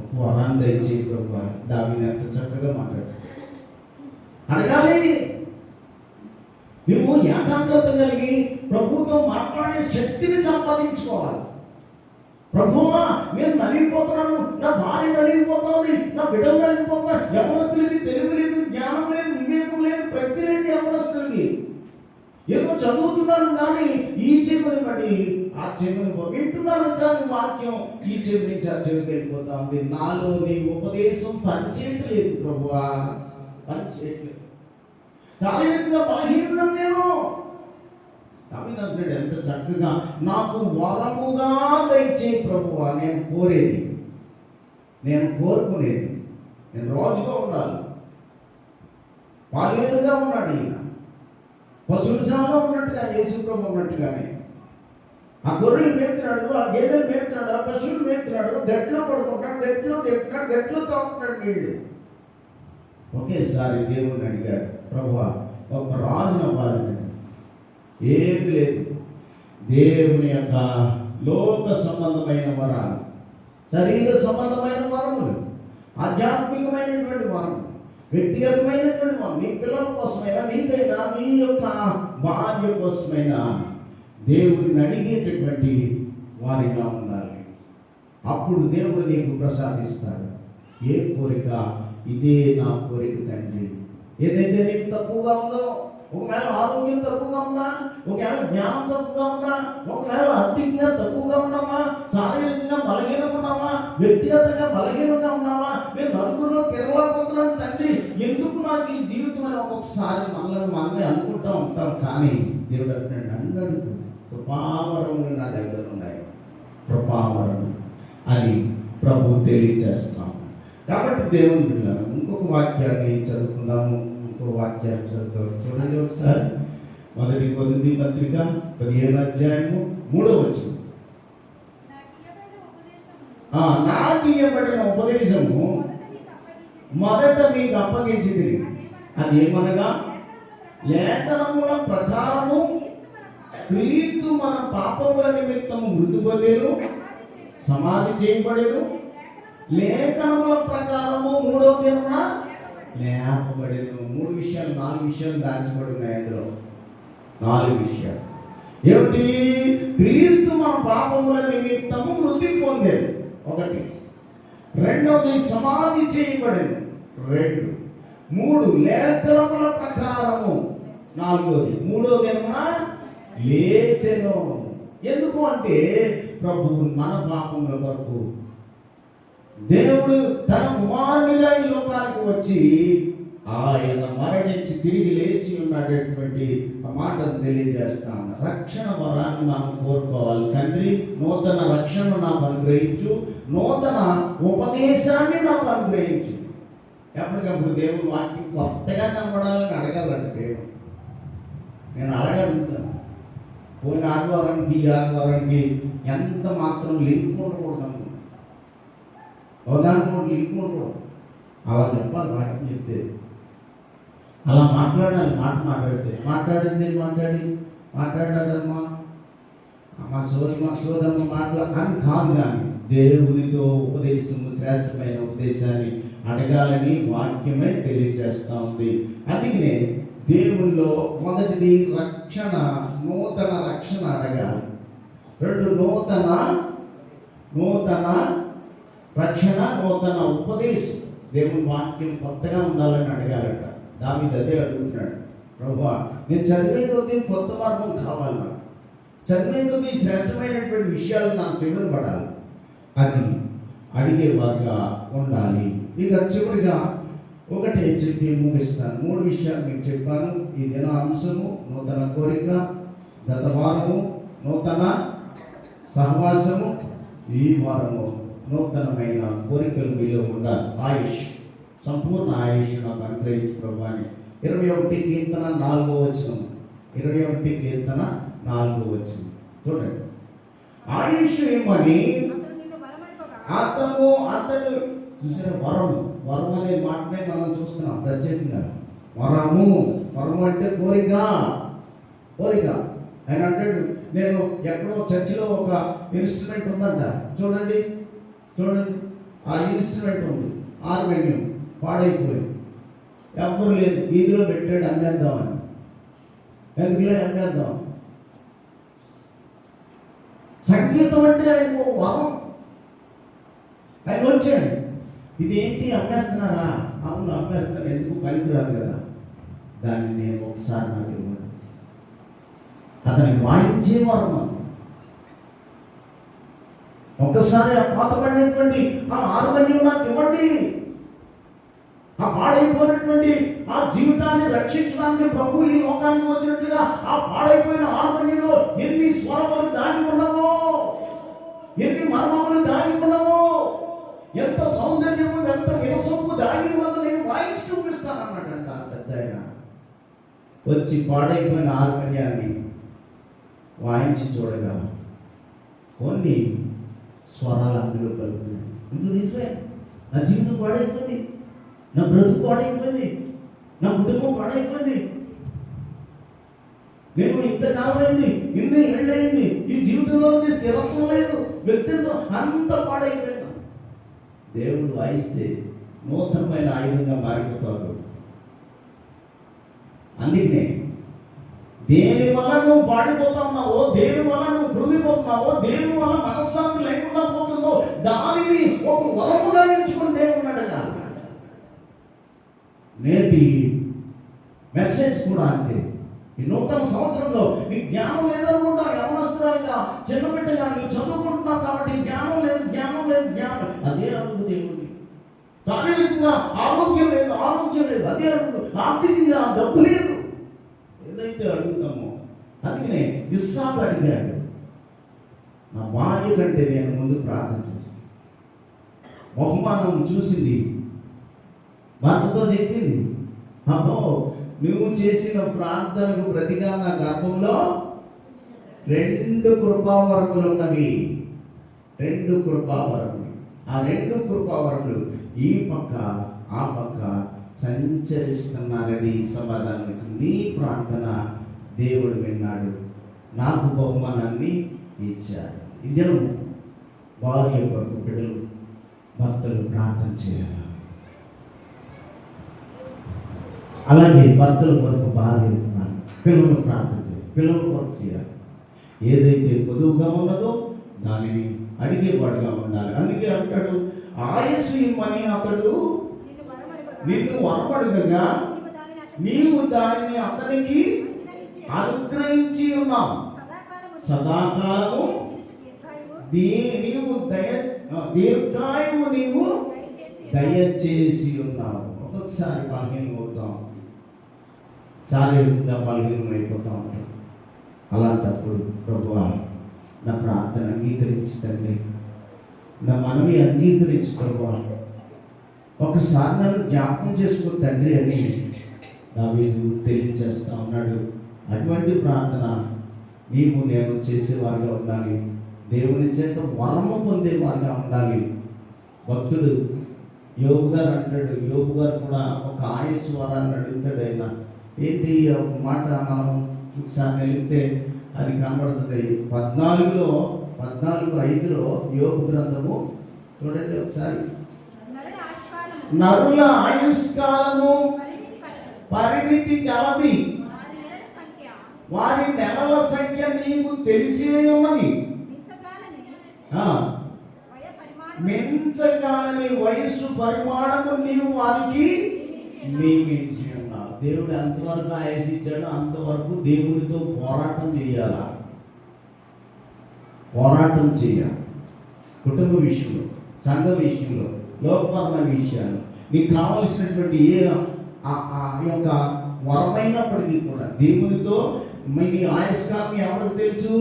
ఒక వరాన్ని దయచేయి ప్రభువా. దావీదు ఎంత చక్కగా మాట్లాడు. అడగాలి. నువ్వు ఏకాగ్రత కలిగి ప్రభుతో మాట్లాడే శక్తిని సంపాదించుకోవాలి. ప్రభువా, నేను నలిగిపోతున్నాను, నా భార్య నలిగిపోతుంది, నా బిడ్డలు నలిగిపోతున్నా, యవనస్తులకి తెలివి లేదు, జ్ఞానం లేదు, వివేకం లేదు, ప్రజ్ఞ లేదు. యవనస్తులకి ఏదో చదువుతున్నాను కానీ ఈ చెవిని బట్టి ఆ చెవిని వింటున్నాను కానీ వాక్యం ఈ చెవి నుంచి ఆ చెవికి వెళ్ళిపోతా ఉంది. నాలో నీ ఉపదేశం పనిచేయట్లేదు ప్రభువా, పనిచేయట్లేదు. చాలా ఎక్కువగా బలహీనం నేను. కాబట్టి ఎంత చక్కగా, నాకు వరముగా దయచేయి ప్రభువా. నేను కోరేది, నేను కోరుకునేది, నేను రాజుగా ఉండాలి. పాలేరుగా ఉన్నాడు ఈయన, పశువుశాలలో ఉన్నట్టుగా, యేసు ప్రభు ఉన్నట్టుగానే ఆ గొర్రెలు మేపుతున్నాడు, ఆ గేదెలు మేపుతున్నాడు, ఆ పశువులు మేపుతున్నాడు, గట్లో పడుకుంటాడు, గట్లో తింటున్నాడు, గట్లో తాగుతున్నాడు నీళ్ళు. ఒకేసారి దేవుని అడిగాడు, ప్రభువా ఒక రాజును అవ్వాలని. ఏది లేదు. దేవుని యొక్క లోక సంబంధమైన వరాలు, శరీర సంబంధమైన వరములు, ఆధ్యాత్మికమైనటువంటి వరములు, వ్యక్తిగతమైనటువంటి వరం, నీ పిల్లల కోసమైనా, నీకైనా, నీ యొక్క భార్య కోసమైనా దేవుడిని అడిగేటటువంటి వారిగా ఉండాలి. అప్పుడు దేవుడు నీకు ప్రసాదిస్తాడు. ఏ కోరిక? ఇదే నా కోరిక తండ్రి. ఏదైతే నీకు తక్కువగా ఉందో, ఒకవేళ ఆరోగ్యం తక్కువగా ఉందా, ఒకవేళ జ్ఞానం తక్కువగా ఉందా, ఒకవేళ ఆర్థికంగా తక్కువగా ఉన్నావా, శారీరకంగా బలహీనంగా ఉన్నావా, వ్యక్తిగతంగా బలహీనంగా ఉన్నావా, నేను నలుగురిలో తిరగలేకపోతున్నాను తండ్రి, ఎందుకు నాకు ఈ జీవితం అని ఒక్కొక్కసారి మనల్ని అనుకుంటూ ఉంటాం. కానీ దేవుడు అంటున్నాడు, నన్ను అడుగు, కృపావరములు నా దగ్గర ఉన్నాయి, కృపావరం అని ప్రభు తెలియజేస్తాం. కాబట్టి దేవుని ఇంకొక వాక్యాన్ని చదువుకుందాము. ఇంకో వాక్యాన్ని చదువుతాం. చూడండి ఒకసారి, 1 కొరింథీ పత్రిక 15:3. నాకు ఇవ్వబడిన ఉపదేశము మొదట మీకు అప్పగించింది. అది ఏమనగా, లేఖనముల ప్రకారము క్రీస్తు మన పాపముల నిమిత్తము మృతి పొందెను, సమాధి చేయబడెను, లేఖనముల ప్రకారము 3వ దినమున లేపబడెను. 3 విషయాలు, 4 విషయాలు దాచబడి ఉన్నాయి అందులో. 4 విషయాలు ఏమిటి? క్రీస్తు మన పాపముల నిమిత్తము మృతి పొందెను, 1. రెండవది సమాధి చేయబడెను, 2. 3 లేఖనముల ప్రకారము, 4. 3వ దినమున లేచెను. ఎందుకు అంటే ప్రభువు మన పాపముల కొరకు దేవుడు తన కుమారునిగా ఈ లోకానికి వచ్చి ఆయన మరణించి తిరిగి లేచి ఉన్నటువంటి ఆ మాటను తెలియజేస్తాను. రక్షణ వరాన్ని మనం కోరుకోవాలి. తండ్రి, నూతన రక్షణ నాకు అనుగ్రహించు, నూతన ఉపదేశాన్ని నాకు అనుగ్రహించు. ఎప్పటికప్పుడు దేవుడు వాక్యం కొత్తగా కనబడాలని అడగాలంట దేవుడు. నేను అలాగే అడుగుతాను. పోయిన ఆదివారానికి ఈ ఆదివారానికి ఎంత మాత్రం లింక్ ఉండకూడదు, అవగాహన లింక్ ఉండకూడదు. అలా చెప్పాలి. వాక్యం చెప్తే అలా మాట్లాడాలి. మాట్లాడింది మాట్లాడాడమ్మా మా సోదమ్మ మాట్లాడాలని కాదు, కానీ దేవునితో ఉపదేశము, శ్రేష్టమైన ఉపదేశాన్ని అడగాలని వాక్యమే తెలియజేస్తూ ఉంది. అందుకనే దేవుల్లో మొదటిది రక్షణ, నూతన రక్షణ అడగాలి. 2 నూతన రక్షణ, నూతన ఉపదేశం. దేవుని వాక్యం కొత్తగా ఉండాలని అడగాలట. దావీదు అదే అడుగుతున్నాడు, ప్రభువా నేను చదివే కొద్దీ కొత్త మార్గం కావాలి, నాకు చదివే కొద్దీ శ్రేష్టమైనటువంటి విషయాలు నాకు చెవిన పడాలి అని అడిగేవారుగా ఉండాలి. ఇక చివరిగా ఒకటే చెప్పి ముగిస్తాను. 3 విషయాలు మీకు చెప్పాను. ఈ దిన అంశము నూతన కోరిక, గత వారము నూతన సహవాసము, ఈ వారము నూతనమైన కోరికలు మీలో ఉండాలి. ఆయుష్, సంపూర్ణ ఆయుష్ నాకు అనుగ్రహించు ప్రభు అని 21 కీర్తన 4వ వచనం. 21 కీర్తన 4వ వచనం చూడండి. ఆయుష్ ఏమని అతడు చూసిన వరము, వరం అనే మాటనే మనం చూస్తున్నాం ప్రత్యేకంగా. వరము అంటే కోరిక. ఆయన అంటాడు, నేను ఎక్కడో చర్చిలో ఒక ఇన్స్ట్రుమెంట్ ఉందంట, చూడండి ఆ ఇన్స్ట్రుమెంట్ ఉంది, హార్మోనియం పాడైపోయింది, ఎవరు లేదు, వీధిలో పెట్టాడు, అమ్మేద్దామని. ఎందుకులే అమ్మేద్దాం. సంగీతం అంటే ఆయన వరం. ఆయన వచ్చాడు, ఇదేంటి అమ్మేస్తున్నారా? అవును అమ్మేస్తున్నారు, ఎందుకు పనికిరాదు కదా, దాన్ని నేను ఒకసారి నాకు ఇవ్వండి. అతనికి వాయించే వరం. ఒక్కసారి ఆ పాతపడినటువంటి ఆ హార్మోనియం నాకు ఇవ్వండి. ఆ పాడైపోయినటువంటి ఆ జీవితాన్ని రక్షించడానికి ప్రభు ఈ లోకానికి వచ్చినట్టుగా ఆ పాడైపోయిన హార్మోనియంలో ఎన్ని స్వరములు దాగి ఉన్నావో, ఎన్ని మర్మములు దాగి ఉన్నావో, ఎంత సౌందర్యము, ఎంత విరసము దాగి ఉన్నదో నేను వాయించి చూపిస్తాను అన్నమాట. పెద్ద ఆయన వచ్చి పాడైపోయిన హార్మోనియాన్ని వాయించి చూడగా కొన్ని స్వరాలు అందులో కలుగుతున్నాయి. ఇందుకు నిజమే, నా జీవితం పాడైపోయింది, నా బ్రతుకు పాడైపోయింది, నా కుటుంబం పాడైపోయింది, నేను ఇంతకాలం అయింది, ఇన్ని ఏళ్ళయింది, ఈ జీవితంలో స్థిరత్వం లేదు, వ్యక్తిత్వం అంత పాడైపోయింది. దేవుడు వాయిస్తే నూతనమైన ఆయుధంగా మారిపోతాడు. అందుకనే దేని వల్ల నువ్వు పాడిపోతున్నావో, దేని వల్ల నువ్వు కృంగిపోతున్నావో, దేని వల్ల మనశ్శాంతి లేకుండా పోతుందో దానిని ఒక వరముగా ఎంచుకుని దేవుడు అడగాలి. నేటి మెసేజ్ కూడా అంతే. ఈ నూతన సంవత్సరంలో నీ జ్ఞానం లేదనుకుంటా, యవనస్తురాలుగా చిన్నబిడ్డగా నువ్వు చదువుకుంటున్నావు కాబట్టి జ్ఞానం లేదు. అదే అడుగు దేవుడిని. శారీరకంగా ఆరోగ్యం లేదు, అదే అడుగు. ఆర్థికంగా డబ్బు లేదు, ఏదైతే అడుగుతామో. అందుకనే ఇస్సాకు అడిగాడు, నా భార్య కంటే నేను ముందు ప్రార్థన చేశాను. బహుమానం చూసింది, భర్తతో చెప్పింది, అబ్బో నువ్వు చేసిన ప్రార్థనకు ప్రతిగా నా గర్భంలో 2 కృపావరములు ఉన్నవి. 2 కృపావరములు. ఆ 2 కృపావరములు ఈ పక్క ఆ పక్క సంచరిస్తున్నారని సమాధానం వచ్చింది. నీ ప్రార్థన దేవుడు విన్నాడు, నాకు బహుమానాన్ని ఇచ్చాడు. ఇదే భార్య కొరకు బిడ్డలు, భర్తలు ప్రార్థన చేయాలి. అలాగే భర్తల కొరకు భార్య పిల్లలు ప్రార్థన చేయాలి, పిల్లల కొరకు చేయాలి. ఏదైతే పొదువుగా ఉన్నదో దానిని అడిగేవాడుగా ఉండాలి. అందుకే అంటాడు, ఆయుష్ ఇమ్మని అతడు నిన్ను వరమడుగగా నీవు దానిని అతనికి అనుగ్రహించి ఉన్నావు. సదాకాలము నీవు దీర్ఘాయువు నీవు దయచేసి ఉన్నావు. ఒక్కొక్కసారి బలహీనం అవుతాం, శారీరకంగా బలహీనం అయిపోతూ ఉంటాం. అలాంటప్పుడు ప్రభువా నా ప్రార్థన అంగీకరించండి, నా మనవి అంగీకరించి ప్రభువా, ఒకసారి నన్ను జ్ఞాపకం చేసుకుని తండ్రి అని దావీదు తెలియజేస్తా ఉన్నాడు. అటువంటి ప్రార్థన నీవు నేను చేసేవారుగా ఉండాలి, దేవుని చేత వరము పొందేవారుగా ఉండాలి. భక్తుడు యోబు గారు అంటాడు, యోబు గారు కూడా ఒక ఆయుష్ వరాన్ని అడుగుతాడు. ఆయన ఏంటి ఒక మాట మనం ఒకసారి వెళితే అది కనబడుతుంది. 14:5 యోబు గ్రంథము చూడండి ఒకసారి. నరుల ఆయుష్కాలము పరిమితి గలది, వారి నెలల సంఖ్య నీకు తెలిసే ఉన్నది. మించగాలని వయస్సు పరిమాణము నీవు వారికి నియమించి ఉన్నావు. దేవుడు ఎంతవరకు ఆయుష్ ఇచ్చాడో అంతవరకు దేవునితో పోరాటం చేయాలి. కుటుంబ విషయంలో, సంఘ విషయంలో, లోకపరమైన విషయాలు, నీకు కావలసినటువంటి ఏ యొక్క వరమైనప్పటికీ కూడా దేవునితో మీ ఆయుష్కాలం ఎవరికి తెలుసు?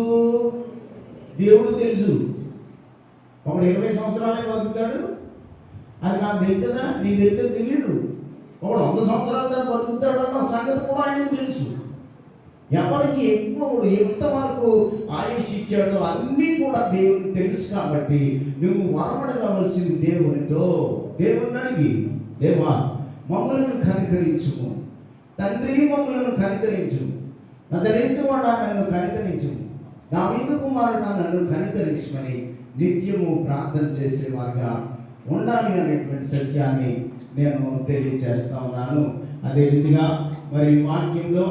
దేవుడు తెలుసు. ఒకడు 20 సంవత్సరాలే బతుకుతాడు, అది నాకు తెలుస్తుందా? నీకు తెలితే తెలియదు. ఒకడు 100 సంవత్సరాల దాకా బతుకుతాడన్న సంగతి కూడా ఆయనకు తెలుసు. ఎవరికి ఎక్కువ ఎంతవరకు ఆయుష్ ఇచ్చాడో అన్నీ కూడా దేవునికి తెలుసు. కాబట్టి నువ్వు వరమడగవలసింది దేవునితో. దేవుని అడిగి, దేవా మమ్మలను కనికరించుము, తండ్రి మమ్మలను కనికరించుము, నజరేతువాడా నన్ను కనికరించుము, దావీదు కుమారుడా నన్ను కనికరించమని నిత్యము ప్రార్థన చేసేవారుగా ఉండాలి అనేటువంటి సత్యాన్ని నేను తెలియజేస్తా ఉన్నాను. అదేవిధంగా మరి వాక్యంలో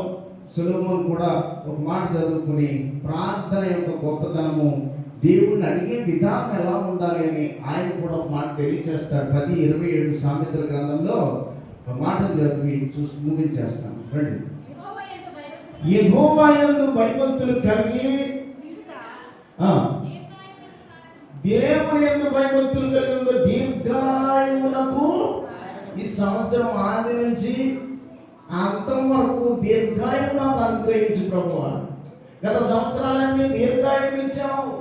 సొలొమోను కూడా ఒక మాట చదువుకుని ప్రార్థన యొక్క గొప్పతనము, దేవుణ్ణి అడిగే విధానం ఎలా ఉండాలి అని ఆయన కూడా ఒక మాట తెలియజేస్తాడు. 10:27 సామెతల గ్రంథంలో ఒక మాట చదివి చూసి ముగించేస్తాను. రండి. యెహోవా యందు భయభక్తులు కలిగి, దేవుని యందు భయభక్తులు కలిగి దీర్ఘాయువునకు, ఈ సంవత్సరం ఆది నుంచి అంతం వరకు దీర్ఘాయువు నాకు అనుగ్రహించు ప్రభువా. గత సంవత్సరాలన్నీ దీర్ఘాయువు ఇచ్చావు.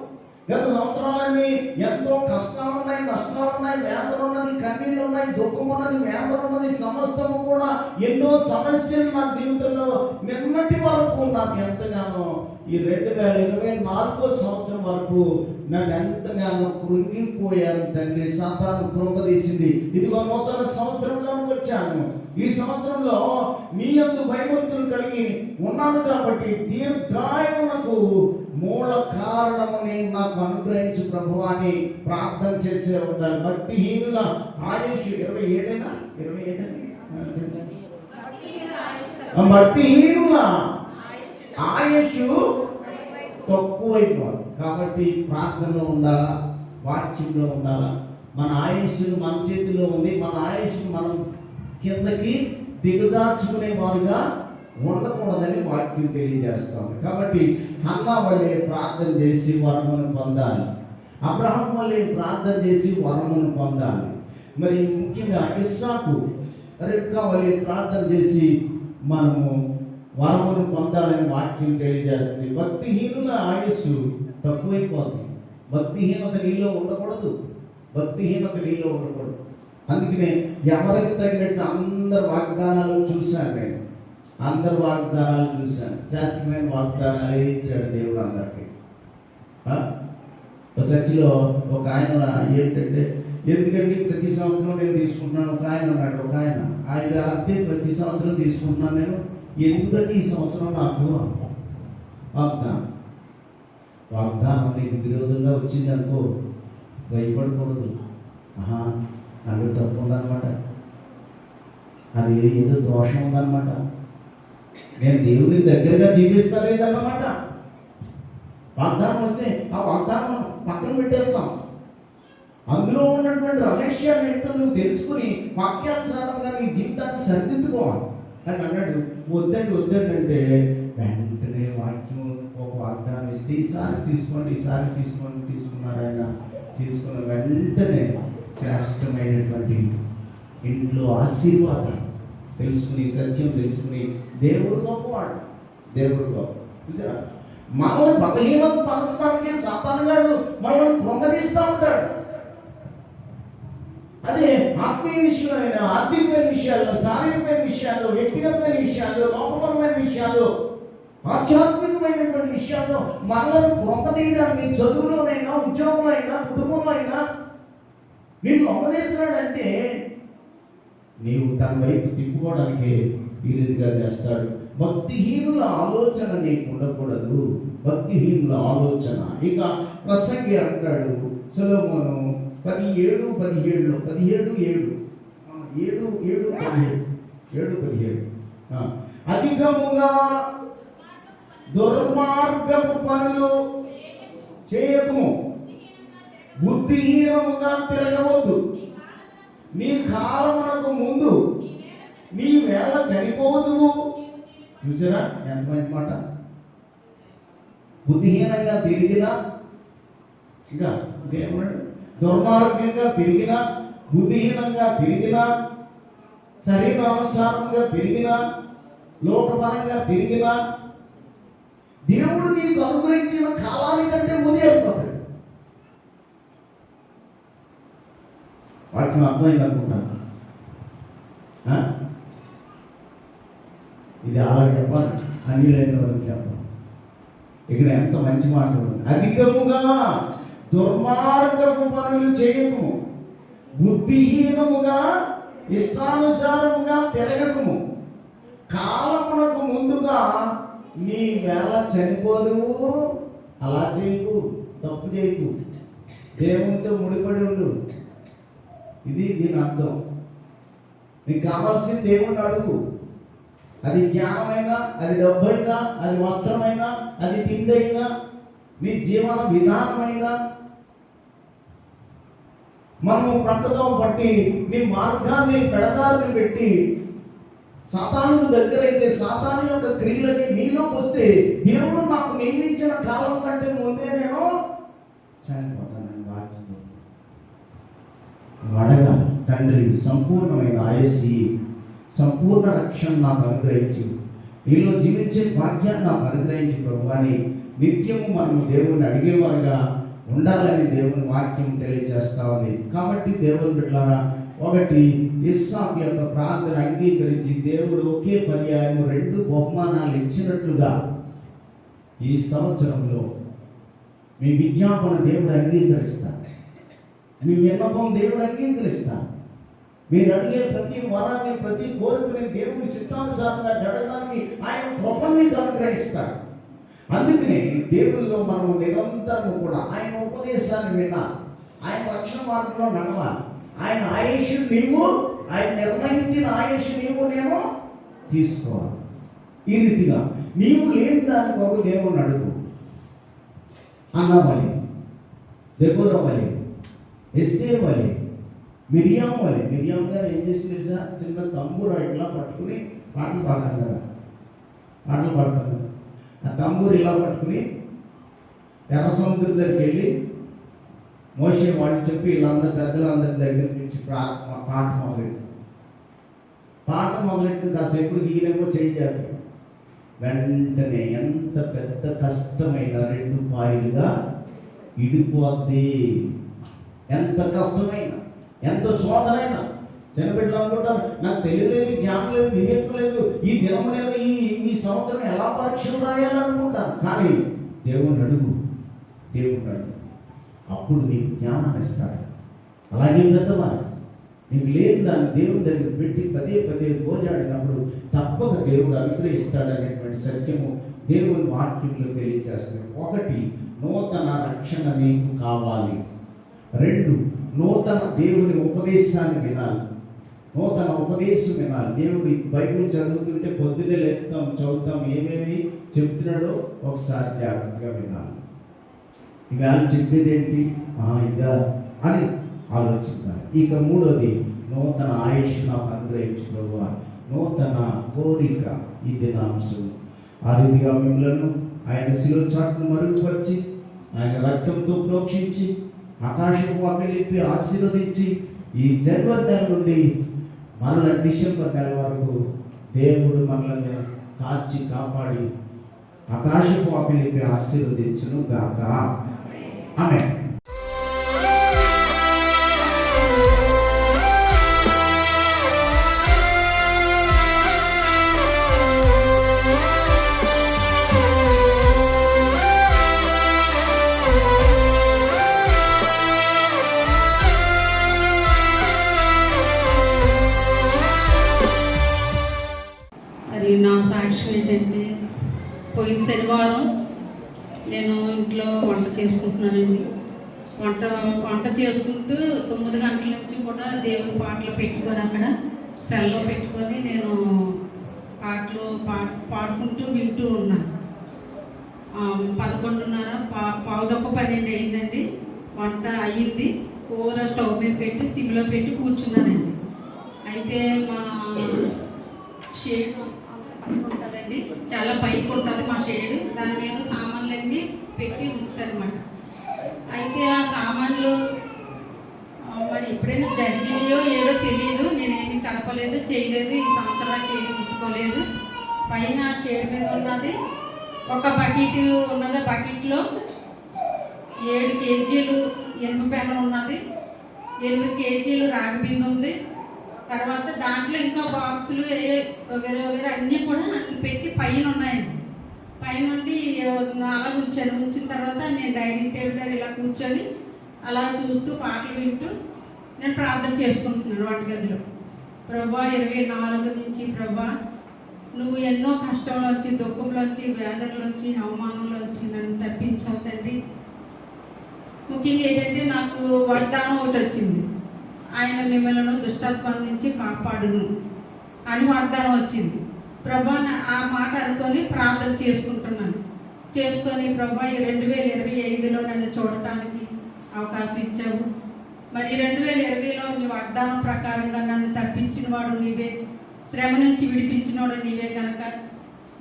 గత సంవత్సరాలన్నీ ఎంతో కష్టాలు ఉన్నాయి, నష్టాలు ఉన్నాయి, వేదన ఉన్నది, కన్నీళ్ళు ఉన్నాయి, దుఃఖం ఉన్నది, వేదన ఉన్నది, సమస్తము కూడా ఎన్నో సమస్యలు నా జీవితంలో నిన్నటి వరకు నాకు ఎంతగానో ఈ 2024 సంవత్సరం వరకు నన్ను ఎంతగానో కృంగిపోయాను తండ్రి. సాతాను కృంగదీసింది. ఇదిగో నూతన సంవత్సరంలోకి వచ్చాను. ఈ సంవత్సరంలో నీ యందు భయభక్తులు కలిగి ఉన్నాను కాబట్టి దీర్ఘాయువునకు మూల కారణముని నాకు అనుగ్రహించు ప్రభువా అని ప్రార్థన చేసే ఉంటారు. భక్తిహీనుల ఆయుష్ 27 భక్తిహీనుల ఆయుష్ తక్కువైపోవాలి. కాబట్టి ప్రార్థనలో ఉండాలా, వాక్యంలో ఉండాలా. మన ఆయుష్ మన చేతిలో ఉంది. మన ఆయుష్ మనం కిందకి దిగజార్చుకునే వారుగా ఉండకూడదని వాక్యం తెలియజేస్తాం. కాబట్టి హన్నా వలె ప్రార్థన చేసి వరమును పొందాలి. అబ్రహాం వలె ప్రార్థన చేసి వరమును పొందాలి. మరి ముఖ్యంగా ఇస్సాకు, రెబ్కా వలె ప్రార్థన చేసి మనము వరమును పొందాలని వాక్యం తెలియజేస్తుంది. భక్తిహీనుల ఆయుస్సు తక్కువైపోతుంది. భక్తిహీనత నీలో ఉండకూడదు. భక్తిహీనత నీలో ఉండకూడదు. అందుకనే ఎవరికి తగినట్టు అందరు వాగ్దానాలు చూశాను. నేను అందరు వాగ్దానాలు చూశాను. శ్రేష్టమైన వాగ్దానాలు ఇచ్చాడు దేవుడు అందరికీ. చర్చిలో ఒక ఆయన ఏంటంటే, ఎందుకంటే ప్రతి సంవత్సరం నేను తీసుకుంటున్నాను. ఒక ఆయన ఉన్నాడు. ఒక ఆయన అంటే ప్రతి సంవత్సరం తీసుకుంటున్నాను నేను, ఎందుకంటే ఈ సంవత్సరం నాకు వాగ్దానం నీకు విరోధంగా వచ్చిందనుకో భయపడకూడదు. నాకు తప్పు ఉందన్నమాట, అది ఏదో దోషం ఉందన్నమాట, నేను దేవుని దగ్గరగా జీవిస్తలేదన్నమాట. వాగ్దానం వస్తే ఆ వాగ్దానం పక్కన పెట్టేస్తాం. అందులో ఉన్నటువంటి రహస్యాన్ని ఏంటో నువ్వు తెలుసుకుని వాక్యానుసారంగా నీ జీవితాన్ని సరిదిద్దుకోవాలి అని అన్నాడు. వద్దండి అంటే వెంటనే వాక్యం ఒక వాగ్దానం ఇస్తే ఈసారి తీసుకోండి తీసుకున్నారు. ఆయన తీసుకున్న వెంటనే శ్రేష్టమైనటువంటి ఇంట్లో ఆశీర్వాదం తెలుసుకుని, సత్యం తెలుసుకుని, దేవుడు గొప్పవాడు. దేవుడు గొప్ప. మనల్ని బలహీనం పరచడానికి సాతాను గాడు మనల్ని కృంగదీస్తూ ఉంటాడు. అదే ఆత్మీయ విషయాలైన, ఆర్థికమైన విషయాల్లో, శారీరకమైన విషయాల్లో, వ్యక్తిగతమైన విషయాల్లో, లోకపరమైన విషయాల్లో, ఆధ్యాత్మికమైనటువంటి విషయాల్లో మనల్ని కృంగదీయడాన్ని, చదువులోనైనా, ఉద్యోగంలో అయినా, కుటుంబంలో అయినా నేను లొంగదీస్తున్నాడంటే నీవు తన వైపు తిప్పుకోవడానికి ఈ రీతిగా చేస్తాడు. భక్తిహీనుల ఆలోచన నీకు ఉండకూడదు. భక్తిహీనుల ఆలోచన. ఇక ప్రసంగి అంటాడు సొలొమోను 17:17 అధికముగా దుర్మార్గపు పనులు చేయకము, బుద్ధిహీనముగా తిరగవద్దు, నీ కాలమునకు ముందు నీ వేళ చనిపోవద్దు. చూసారా ఎంత మంచి మాట. బుద్ధిహీనంగా తిరిగినా, ఇంకా ఇంకేమన్నాడు, దుర్మార్గంగా తిరిగినా, బుద్ధిహీనంగా తిరిగినా, శరీరానుసారంగా తిరిగినా, లోకపరంగా తిరిగినా దేవుడు నీకు అనుగ్రహించిన కాలానికంటే ముందే అయిపోతాడు. వాక్యం అర్థమైంది అనుకుంటాను. ఇది అలా చెప్పాలి, అన్ని లేని వాళ్ళకి చెప్పాలి. ఇక్కడ ఎంత మంచి మాట ఉంది. అధికముగా దుర్మార్గపు పనులు చేయము, బుద్ధిహీనముగా ఇష్టానుసారముగా తిరగకము, కాలమునకు ముందుగా నీ వేళ చనిపోదువు. అలా చేయకు, తప్పు చేయకు, దేవునితో ముడిపడి ఉండు. ఇది దీని అర్థం. నీకు కావాల్సింది దేవుణ్ణి అడుగు. అది జ్ఞానమైనా, అది డబ్బైనా, అది వస్త్రమైనా, అది తిండైనా, నీ జీవన విధానమైనా, మనము ప్రక్కతో బట్టి నీ మార్గాన్ని పెడదారిని పెట్టి సాతాను దగ్గరైతే సాతాను యొక్క క్రియలకి నీలోకి వస్తే దేవుడు నాకు నియమించిన కాలం కంటే ముందే నేను చనిపోతానని వాచించు. అడగా, తండ్రి సంపూర్ణమైన ఆయస్సి, సంపూర్ణ రక్షణ నాకు అనుగ్రహించు, నీలో జీవించే భాగ్యాన్ని నాకు అనుగ్రహించు ప్రభు అని నిత్యము మనము దేవుని అడిగేవారుగా ఉండాలని దేవుని వాక్యం తెలియజేస్తా ఉంది. కాబట్టి దేవుని బిడ్డలారా, ఒకటి ఇస్సాకు యొక్క ప్రార్థన అంగీకరించి దేవుడు ఒకే పర్యాయం 2 బహుమానాలు ఇచ్చినట్లుగా ఈ సంవత్సరంలో మీ విజ్ఞాపన దేవుడు అంగీకరిస్తాడు, మీ విన్నపం దేవుడు అంగీకరిస్తాడు. మీరు అడిగే ప్రతి వరాన్ని, ప్రతి కోరికని దేవుని చిత్తానుసారంగా జరగడానికి ఆయన కృపని అనుగ్రహిస్తాడు. అందుకనే దేవుల్లో మనం నిరంతరం కూడా ఆయన ఉపదేశాన్ని వినాలి, ఆయన రక్షణ మార్గంలో నడవాలి. ఆయన ఆయుష్ నీవు, ఆయన నిర్ణయించిన ఆయుష్ నీవు నేను తీసుకోవాలి. ఈ రీతిగా నీవు లేని దాని కొరకు దేవుని అడుగు. అన్నవలి, దెబోరవలి, ఎస్తేర్ వలి, మిరియాం వలి. మిరియాం గారు ఏం చేసి తెలుసా? చిన్న తంబూరా ఇట్లా పట్టుకుని పాటలు పాడతాను కదా, పాటలు పాడతాను. ఆ తంబూరు ఇలా పట్టుకుని ఎర్ర సముద్రం దగ్గరికి వెళ్ళి మోషే వాళ్ళు చెప్పి వీళ్ళందరూ పెద్దలందరి దగ్గర నుంచి పాట మొదలెట్టిన కాసేపు ఈయనేమో చేయాలి. వెంటనే ఎంత పెద్ద కష్టమైన 2 పాయలుగా ఇడిపోద్ది. ఎంత కష్టమైన, ఎంత శోధనైనా. చిన్నబిడ్డలు అనుకుంటారు, నాకు తెలియలేదు, జ్ఞానం లేదు, వివేకం లేదు, ఈ దినము నేను ఈ సంవత్సరం ఎలా పరీక్షలు రాయాలనుకుంటాను. కానీ దేవుని అడుగు, దేవుని అడుగు, అప్పుడు నీకు జ్ఞానాన్ని ఇస్తాడు. అలాగే పెద్దవారు నీకు లేని దాన్ని దేవుని దగ్గర పెట్టి పదే పదే గోజాడినప్పుడు తప్పక దేవుడు అనుగ్రహిస్తాడు అనేటువంటి సత్యము దేవుని వాక్యంలో తెలియజేస్తుంది. 1, నూతన రక్షణ నీకు కావాలి. 2, నూతన దేవుని ఉపదేశాన్ని వినాలి, నూతన ఉపదేశం వినాలి. దేవుడు బైబిల్ చదువుతుంటే పొద్దునే లేస్తాం, చదువుతాం, ఏమేమి చెప్తున్నాడో ఒకసారి జాగ్రత్తగా వినాలి. ఇవాళ చెప్పేది ఏంటి, ఇదా అని ఆలోచించాలి. ఇక 3వది, నూతన ఆయుష్ నాకు అనుగ్రహించుకోవ, నూతన కోరిక ఈ దినాంశం. ఆ రీతిగా మిమ్మలను ఆయన శిలువ చాటును మరుగుపరిచి, ఆయన రక్తంతో ప్రోక్షించి, ఆకాశపు వాకిలిప్పి ఆశీర్వదించి, ఈ జనవరి నెల నుండి మరల డిసెంబర్ నెల వరకు దేవుడు మనల్ని కాచి కాపాడి ఆకాశపు వాకిలిప్పి ఆశీర్వదించును గాక. ఆమేన్. నా సాక్ష్యం ఏంటంటే, పోయిన శనివారం నేను ఇంట్లో వంట చేసుకుంటున్నానండి. వంట చేసుకుంటూ 9 గంటల నుంచి కూడా దేవుని పాటలు పెట్టుకొని అక్కడ సెల్లో పెట్టుకొని నేను పాటలు పాడుకుంటూ వింటూ ఉన్నాను. 11:30 11:12 అయిందండి. వంట అయ్యింది. కూర స్టవ్ మీద పెట్టి సిమ్లో పెట్టి కూర్చున్నానండి. అయితే మా షేడ్ ఉంటుందండి, చాలా పైకి ఉంటుంది మా షేడ్. దాని మీద సామాన్లన్నీ పెట్టి ఉంచుతారనమాట. అయితే ఆ సామాన్లు మరి ఎప్పుడైనా జరిగినాయో ఏదో తెలియదు, నేనేమి కలపలేదు, చేయలేదు. ఈ సంవత్సరం అయితే ఏమి ముట్టుకోలేదు. పైన షేడ్ మీద ఉన్నది ఒక బకెట్ ఉన్నది. బకెట్లో 7 కేజీలు ఇనుప పెనం ఉన్నది. 8 కేజీలు రాగి బిందె ఉంది. తర్వాత దాంట్లో ఇంకా బాక్సులు వగేరే వగేరే అన్నీ కూడా అన్ని పెట్టి పైన ఉన్నాయండి. పైనుండి అలా ఉంచిన తర్వాత నేను డైనింగ్ టేబుల్ దగ్గర ఇలా కూర్చొని అలా చూస్తూ పాటలు వింటూ నేను ప్రార్థన చేసుకుంటున్నాను వంటగదిలో. ప్రభా 24 నుంచి ప్రభా నువ్వు ఎన్నో కష్టంలోంచి, దుఃఖంలోంచి, వేదనలోంచి, అవమానంలోంచి నన్ను తప్పించావు తండ్రి. ముఖ్యంగా ఏంటంటే నాకు వాగ్దానం ఒకటి వచ్చింది, ఆయన మిమ్మల్ని దుష్టత్వం నుంచి కాపాడును అని వాగ్దానం వచ్చింది. ప్రభా ఆ మాట అనుకొని ప్రార్థన చేసుకుంటున్నాను. చేసుకొని ప్రభా 2025లో నన్ను చూడటానికి అవకాశం ఇచ్చావు. మరి 2020లో నీ వాగ్దానం ప్రకారంగా నన్ను తప్పించిన వాడు నీవే, శ్రమ నుంచి విడిపించినవాడు నీవే కనుక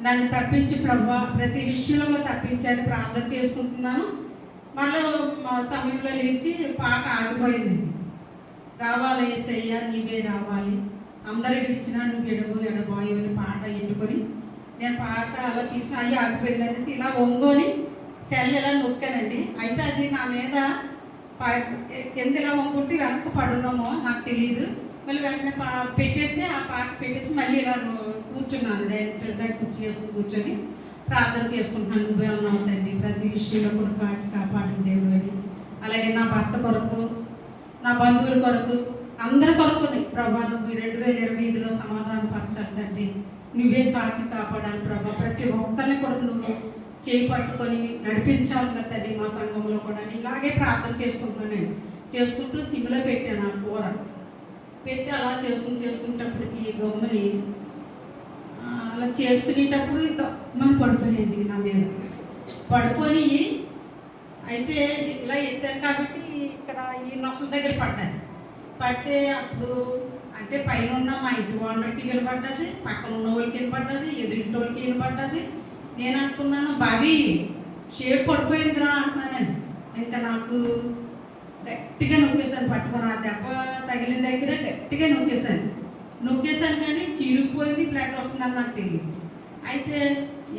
నన్ను తప్పించి ప్రభా ప్రతి విషయంలో తప్పించాలని ప్రార్థన చేసుకుంటున్నాను. మళ్ళీ సమయంలో లేచి పాట ఆగిపోయింది. రావాలి యేసయ్యా నీవే రావాలి, అందరూ విడిచినా నువ్వు ఎడబాయి అని పాట ఎట్టుకొని నేను పాట అలా తీసిన అయ్యి ఆగిపోయింది అనేసి ఇలా ఒంగోని సెల్ ఇలా నొక్కానండి. అయితే అది నా మీద కింద ఇలా వంగుంటే వెనక్కి పడున్నామో నాకు తెలియదు. మళ్ళీ వెంటనే పెట్టేసి ఆ పాట పెట్టేసి మళ్ళీ ఇలా కూర్చున్నాను. డైరెక్టర్ దగ్గర కూర్చొని ప్రార్థన చేసుకుంటున్నాను. నువ్వే ఉన్నావు తండ్రి, ప్రతి విషయంలో కూడా కాచి కాపాడిన దేవుడు అని. అలాగే నా భర్త కొరకు, నా బంధువుల కొరకు, అందరి కొరకు ప్రభా నువ్వు 2025లో సమాధాన పరచాలి తండ్రి. నువ్వే కాచి కాపాడాలి ప్రభా. ప్రతి ఒక్కరిని కూడా నువ్వు చేయి పట్టుకొని నడిపించాలన్న తండ్రి మా సంఘంలో కూడా. ఇలాగే ప్రార్థన చేసుకుంటున్నాను. చేసుకుంటూ సిమ్లో పెట్టాను ఆ కూర పెట్టి అలా చేసుకుంటప్పటికి ఈ గొమ్మని అలా చేసుకునేటప్పుడు మనం పడిపోయింది నా మీద. పడిపోయి అయితే ఇలా ఎత్తాను కాబట్టి ఇక్కడ ఈ నొసల దగ్గర పడితే అప్పుడు అంటే పైన ఉన్న మా ఇంటి వాళ్ళకి వినపడ్డది, పక్కన ఉన్న వాళ్ళకి వినపడ్డది, ఎదురింటి వాళ్ళకి వినపడ్డది. నేను అనుకున్నాను బావి షేప్ పడిపోయిందిరా అంటున్నానండి. ఇంకా నాకు గట్టిగా నొక్కేసాను, పట్టుకొని ఆ దెబ్బ తగిలిన దగ్గర గట్టిగా నొక్కేసాను కానీ చీరుకుపోయింది, బ్లడ్ వస్తుందని నాకు తెలియదు. అయితే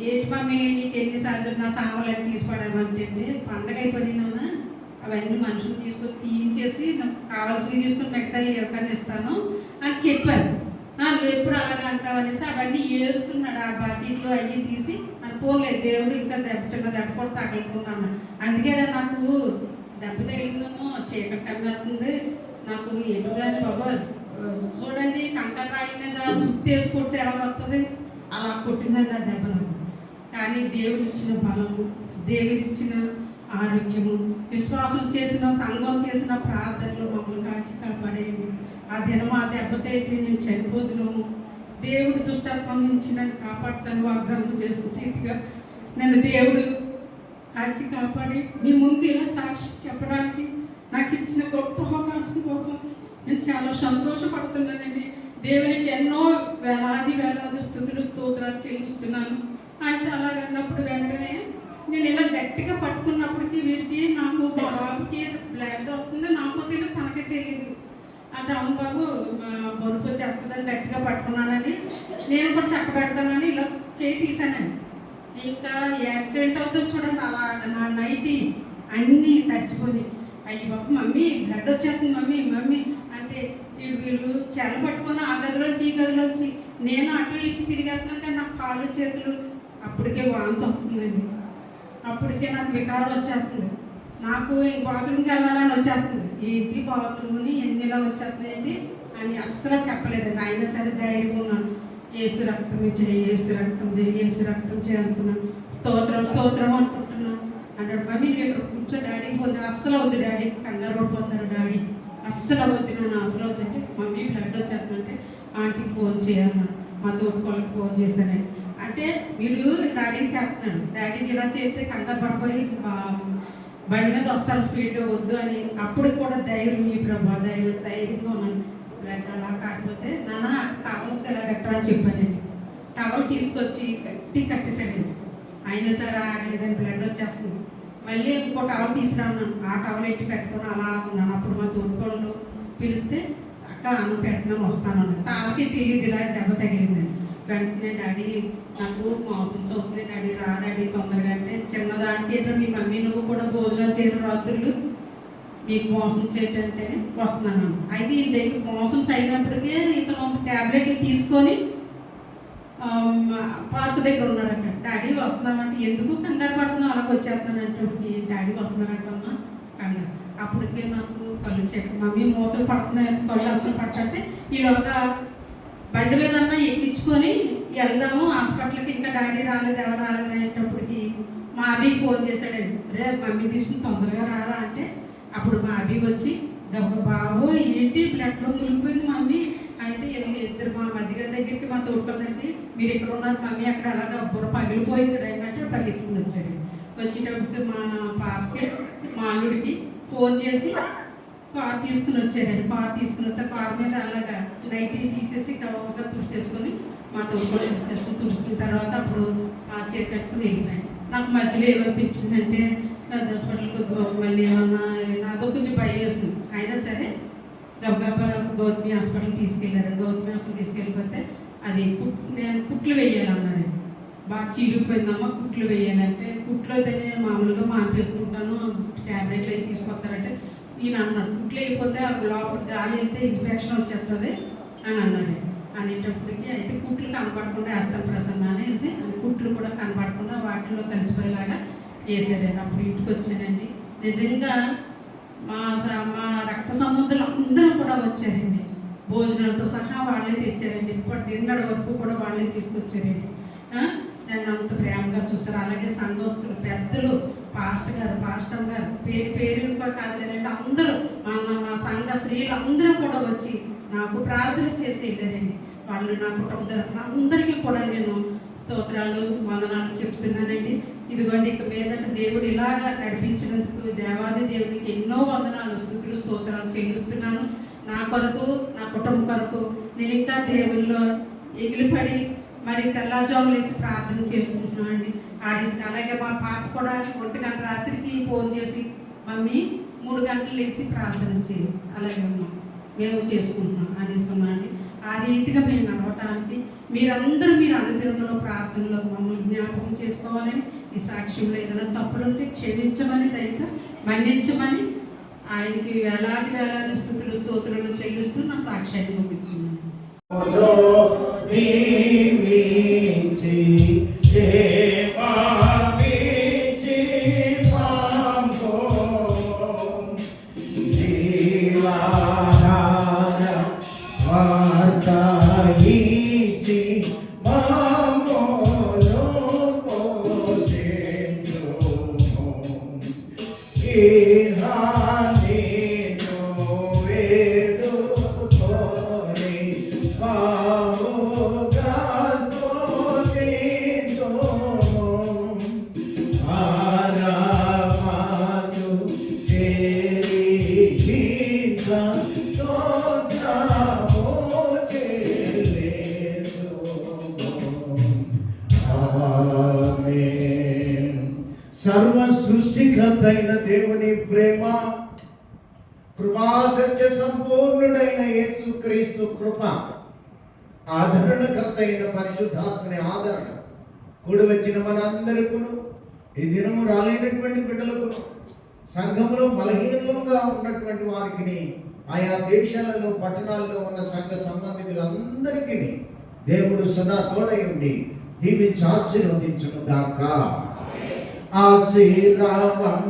ఏంటి మమ్మీ నీకు ఎన్నిసార్లు నా సామాన్లు తీసుకోవడమంటే పండగ అయిపోయినా అవన్నీ మనుషులు తీసుకొని తీయించేసి నాకు కావాల్సినవి తీసుకొని మిగతా ఎవరికైనా ఇస్తాను అని చెప్పాను. నువ్వు ఎప్పుడు అలాగే అంటావు అనేసి అవన్నీ ఏరుతున్నాడు ఆ బకెట్లో అయ్యి తీసి నాకు పోలేదు దేవుడు ఇంకా చిన్న దెబ్బ కూడా తగలుకున్నాను. అందుకే నాకు దెబ్బ తగిలిందేమో చీకటి కమ్మేస్తుంది నాకు ఎటుగాని బాబా చూడండి కంకర రాయి మీద సుత్తేసి కొడితే ఎలా వస్తుంది అలా కొట్టిందండి ఆ దెబ్బ నాకు. కానీ దేవుడిచ్చిన బలము, దేవుడిచ్చిన ఆరోగ్యము, విశ్వాసం చేసిన సంఘం చేసిన ప్రార్థనలు మమ్మల్ని కాచి కాపాడేయండి. ఆ దినం ఆ దెబ్బతో అయితే నేను చనిపోతున్నాము. దేవుడు దుష్టత్వం నుంచి నన్ను కాపాడుతాను వాగ్దానం చేసిన రీతిగా నన్ను దేవుడు కాచి కాపాడి మీ ముందు ఇలా సాక్షి చెప్పడానికి నాకు ఇచ్చిన గొప్ప అవకాశం కోసం నేను చాలా సంతోషపడుతున్నానండి. దేవునికి ఎన్నో వేలాది స్థుతులు స్తోత్రాలు చెల్లిస్తున్నాను. అయితే అలాగన్నప్పుడు వెంటనే నేను ఇలా గట్టిగా పట్టుకున్నప్పటికీ వీరికి నాకు మా బాబుకి బ్లడ్ అవుతుంది, నాకు తెలియదు తనకే తెలియదు. అంటే అవును బాబు బొరుపు వచ్చేస్తుందని గట్టిగా పట్టుకున్నానని నేను కూడా చక్కబెడతానని ఇలా చేయి తీసానండి. ఇంకా యాక్సిడెంట్ అవుతుంది చూడండి అలా నా నైటీ అన్నీ తడిచిపోయి అయ్యి బాబు మమ్మీ బ్లడ్ వచ్చేస్తుంది మమ్మీ అంటే వీళ్ళు చెల్ల పట్టుకొని ఆ గదిలోంచి ఈ గదిలోంచి నేను అటు ఇటు తిరిగేస్తున్నాను కానీ నాకు కాళ్ళు చేతులు అప్పటికే వాంతి అవుతుందండి. అప్పటికే నాకు వికారం వచ్చేస్తుంది. నాకు బాత్రూమ్కి వెళ్ళాలని వచ్చేస్తుంది. ఏంటి బాత్రూమ్ని ఎన్నిలా వచ్చేస్తున్నాయండి అని అస్సలు చెప్పలేదండి. అయినా సరే ధైర్యంగా ఉన్నాను. ఏసు రక్తం చేయి, ఏసు రక్తం చేయి, ఏసు రక్తం చేయి అనుకున్నాను. స్తోత్రం అనుకుంటున్నాను. అంటే మమ్మీ నువ్వు ఇక్కడ కూర్చో డాడీ పోతే అస్సలు అవుతుంది డాడీ కంగారు పడిపోతారు డాడీ అస్సలు అవుతున్నాను అసలు అవుతుంటే మమ్మీ బ్లడ్ వచ్చేస్తుందంటే ఆంటీకి ఫోన్ చేయాలన్నా మా తోడుకోళ్ళకి ఫోన్ చేశానండి. అంటే వీడు డాడీకి చెప్తున్నాడు డాడీకి ఇలా చేస్తే కంగారు పడిపోయి బండి మీద వస్తారు స్పీడ్గా వద్దు అని. అప్పుడు కూడా ధైర్యం ఈ ప్రభా ధైర్యంగా ఉన్నాను. బ్లడ్ అలా కాకపోతే నాన్న టవల్ ఎలా కట్టాలని చెప్పానండి. టవల్ తీసుకొచ్చి గట్టి కట్టేశాడండి. అయినా సరే ఆగలేదని బ్లడ్ వచ్చేస్తుంది. మళ్ళీ ఇంకో టవల్ తీసుకురాను. ఆ టవల్ ఎట్టి కట్టుకొని అలా ఉన్నాను. అప్పుడు మా తోడుకోళ్ళు పిలిస్తే అక్క అన్నం పెడుతున్నాను వస్తాను. తాళ్ళకి తెలియదు ఇలా దెబ్బ తగిలిందని. వెంటనే డాడీ నాకు మోసం చూస్తుంది డాడీ రా డాడీ తొందరగా అంటే చిన్నదానికి మీ మమ్మీ నువ్వు కూడా భోజనం చేయరు రాత్రులు మీకు మోసం చేయటంటేనే వస్తున్నాను. అయితే ఈ దగ్గర మోసం చేయనప్పటికే ఇతను ట్యాబ్లెట్లు తీసుకొని పార్క్ దగ్గర ఉన్నారట. డాడీ వస్తున్నామంటే ఎందుకు కంగారు పడుతున్నావు, అలాగ వచ్చేస్తానంటే డాడీ వస్తున్నారంటమ్మా కంగారు. అప్పటికే నాకు కళ్ళు చెట్టు మమ్మీ మూతలు పడుతున్నాయి, కళ్ళు అసలు పట్టంటే ఈలోగా బండి మీద ఎక్కించుకొని వెళ్దాము హాస్పిటల్కి, ఇంకా డాడీ రాలేదు ఎవరు రాలేదు అనేటప్పటికి మా అభికి ఫోన్ చేశాడండి. రే మమ్మీ తీసుకుని తొందరగా రారా అంటే అప్పుడు మా అభి వచ్చి బాబు ఏంటి బ్లడ్లో మునిగిపోయింది మమ్మీ అంటే ఇద్దరు మా మధ్య దగ్గరికి మా తోడుకోదండి, మీరు ఇక్కడ ఉన్నారు మమ్మీ అక్కడ అలాగా బుర్ర పగిలిపోయింది రండి అంటే పరిగెత్తుకుని వచ్చాడు. వచ్చేటప్పటికి మా పాపకి మా అల్లుడికి ఫోన్ చేసి కార్ తీసుకుని వచ్చారండి. కార్ తీసుకుని వస్తే కార్ మీద అలాగా నైట్ తీసేసి కవర్గా తుడిసేసుకొని మా తోడుకొని తుడిసేసుకొని తుడిసిన తర్వాత అప్పుడు ఆ చీర కట్టుకుని వెళ్ళిపోయాను. నాకు మధ్యలో ఏమనిపించిందంటే హాస్పిటల్కి మళ్ళీ ఏమన్నా నాతో కొంచెం భయం వేస్తుంది. అయినా సరే గబగబా గౌతమి హాస్పిటల్ తీసుకెళ్ళారు. గౌతమి హాస్పిటల్ తీసుకెళ్ళిపోతే అది నేను కుట్లు వేయాలన్నారండి. బాగా చీలిపోయిందమ్మా కుట్లు వేయాలంటే కుట్లు అయితే నేను మామూలుగా మానిపేసుకుంటాను, ట్యాబ్లెట్లు అవి తీసుకొస్తారంటే ఈయన అన్నాడు కుట్లు అయిపోతే లోపల గాలి వెళ్తే ఇన్ఫెక్షన్ వచ్చేస్తుంది అని అన్నాడు. అనేటప్పటికి అయితే కుట్లు కనపడకుండా వేస్తాను ప్రసన్న అనేసి కుట్లు కూడా కనపడకుండా వాటిలో కలిసిపోయేలాగా వేసారండి. అప్పుడు ఇంటికి వచ్చానండి. నిజంగా మా రక్త సముద్రులు అందరూ కూడా వచ్చారండి, భోజనాలతో సహా వాళ్ళే తెచ్చారండి. ఇప్పటి నిన్నటి వరకు కూడా వాళ్ళే తీసుకొచ్చారండి. నన్ను అంత ప్రేమగా చూస్తారు. అలాగే సంఘస్థులు పెద్దలు పాస్టర్ గారు పేరు పేరు కూడా కాదు కానీ అందరూ మా సంఘ స్త్రీలు అందరూ కూడా వచ్చి నాకు ప్రార్థన చేసి వెళ్ళారండి. వాళ్ళు నా కుటుంబ తరఫున అందరికీ కూడా నేను స్తోత్రాలు వందనాలు చెప్తున్నానండి. ఇదిగోండి ఇక మీదట దేవుడు ఇలాగా నడిపించినందుకు దేవాది దేవునికి ఎన్నో వందనాలు స్తుతులు స్తోత్రాలు చెల్లిస్తున్నాను. నా కొరకు నా కుటుంబం కొరకు నేను ఇంకా దేవుల్లో ఎగిలిపడి మరి తెల్లాజాములు వేసి ప్రార్థన చేసుకుంటున్నాను అండి. ఆ రీతికి అలాగే మా పాప కూడా 1 గంట రాత్రికి ఫోన్ చేసి మమ్మీ 3 గంటలు వేసి ప్రార్థన చేయి అలాగే మేము చేసుకుంటున్నాం అనేస్తున్నాం అండి. ఆ రీతిగా మేము నడవటానికి మీరందరూ మీరు అనుదినంలో ప్రార్థనలో మమ్మల్ని జ్ఞాపకం చేసుకోవాలని, ఈ సాక్ష్యంలో ఏదైనా తప్పులుంటే క్షమించమని దయతో మన్నించమని ఆయనకి వేలాది స్తుతులు స్తోత్రాలు చెల్లిస్తూ నా సాక్ష్యాన్ని ముగిస్తున్నాను. సర్వ సృష్టికర్త అయిన దేవుని ప్రేమ, కృపా సత్య సంపూర్ణుడైన యేసుక్రీస్తు కృప, ఆదరణకర్త అయిన పరిశుద్ధాత్మని ఆదరణ కూడి వచ్చిన మనందరికీ, ఈ దినము రాలేనటువంటి బిడ్డలకు, సంఘంలో బలహీనంగా ఉన్నటువంటి వారికి, ఆయా దేశాలలో పట్టణాల్లో ఉన్న సంఘ సంబంధికులందరికీ దేవుడు సదా తోడై ఉండి దీవించి ఆశీర్వదించును గాక. ఆశీర్వాదం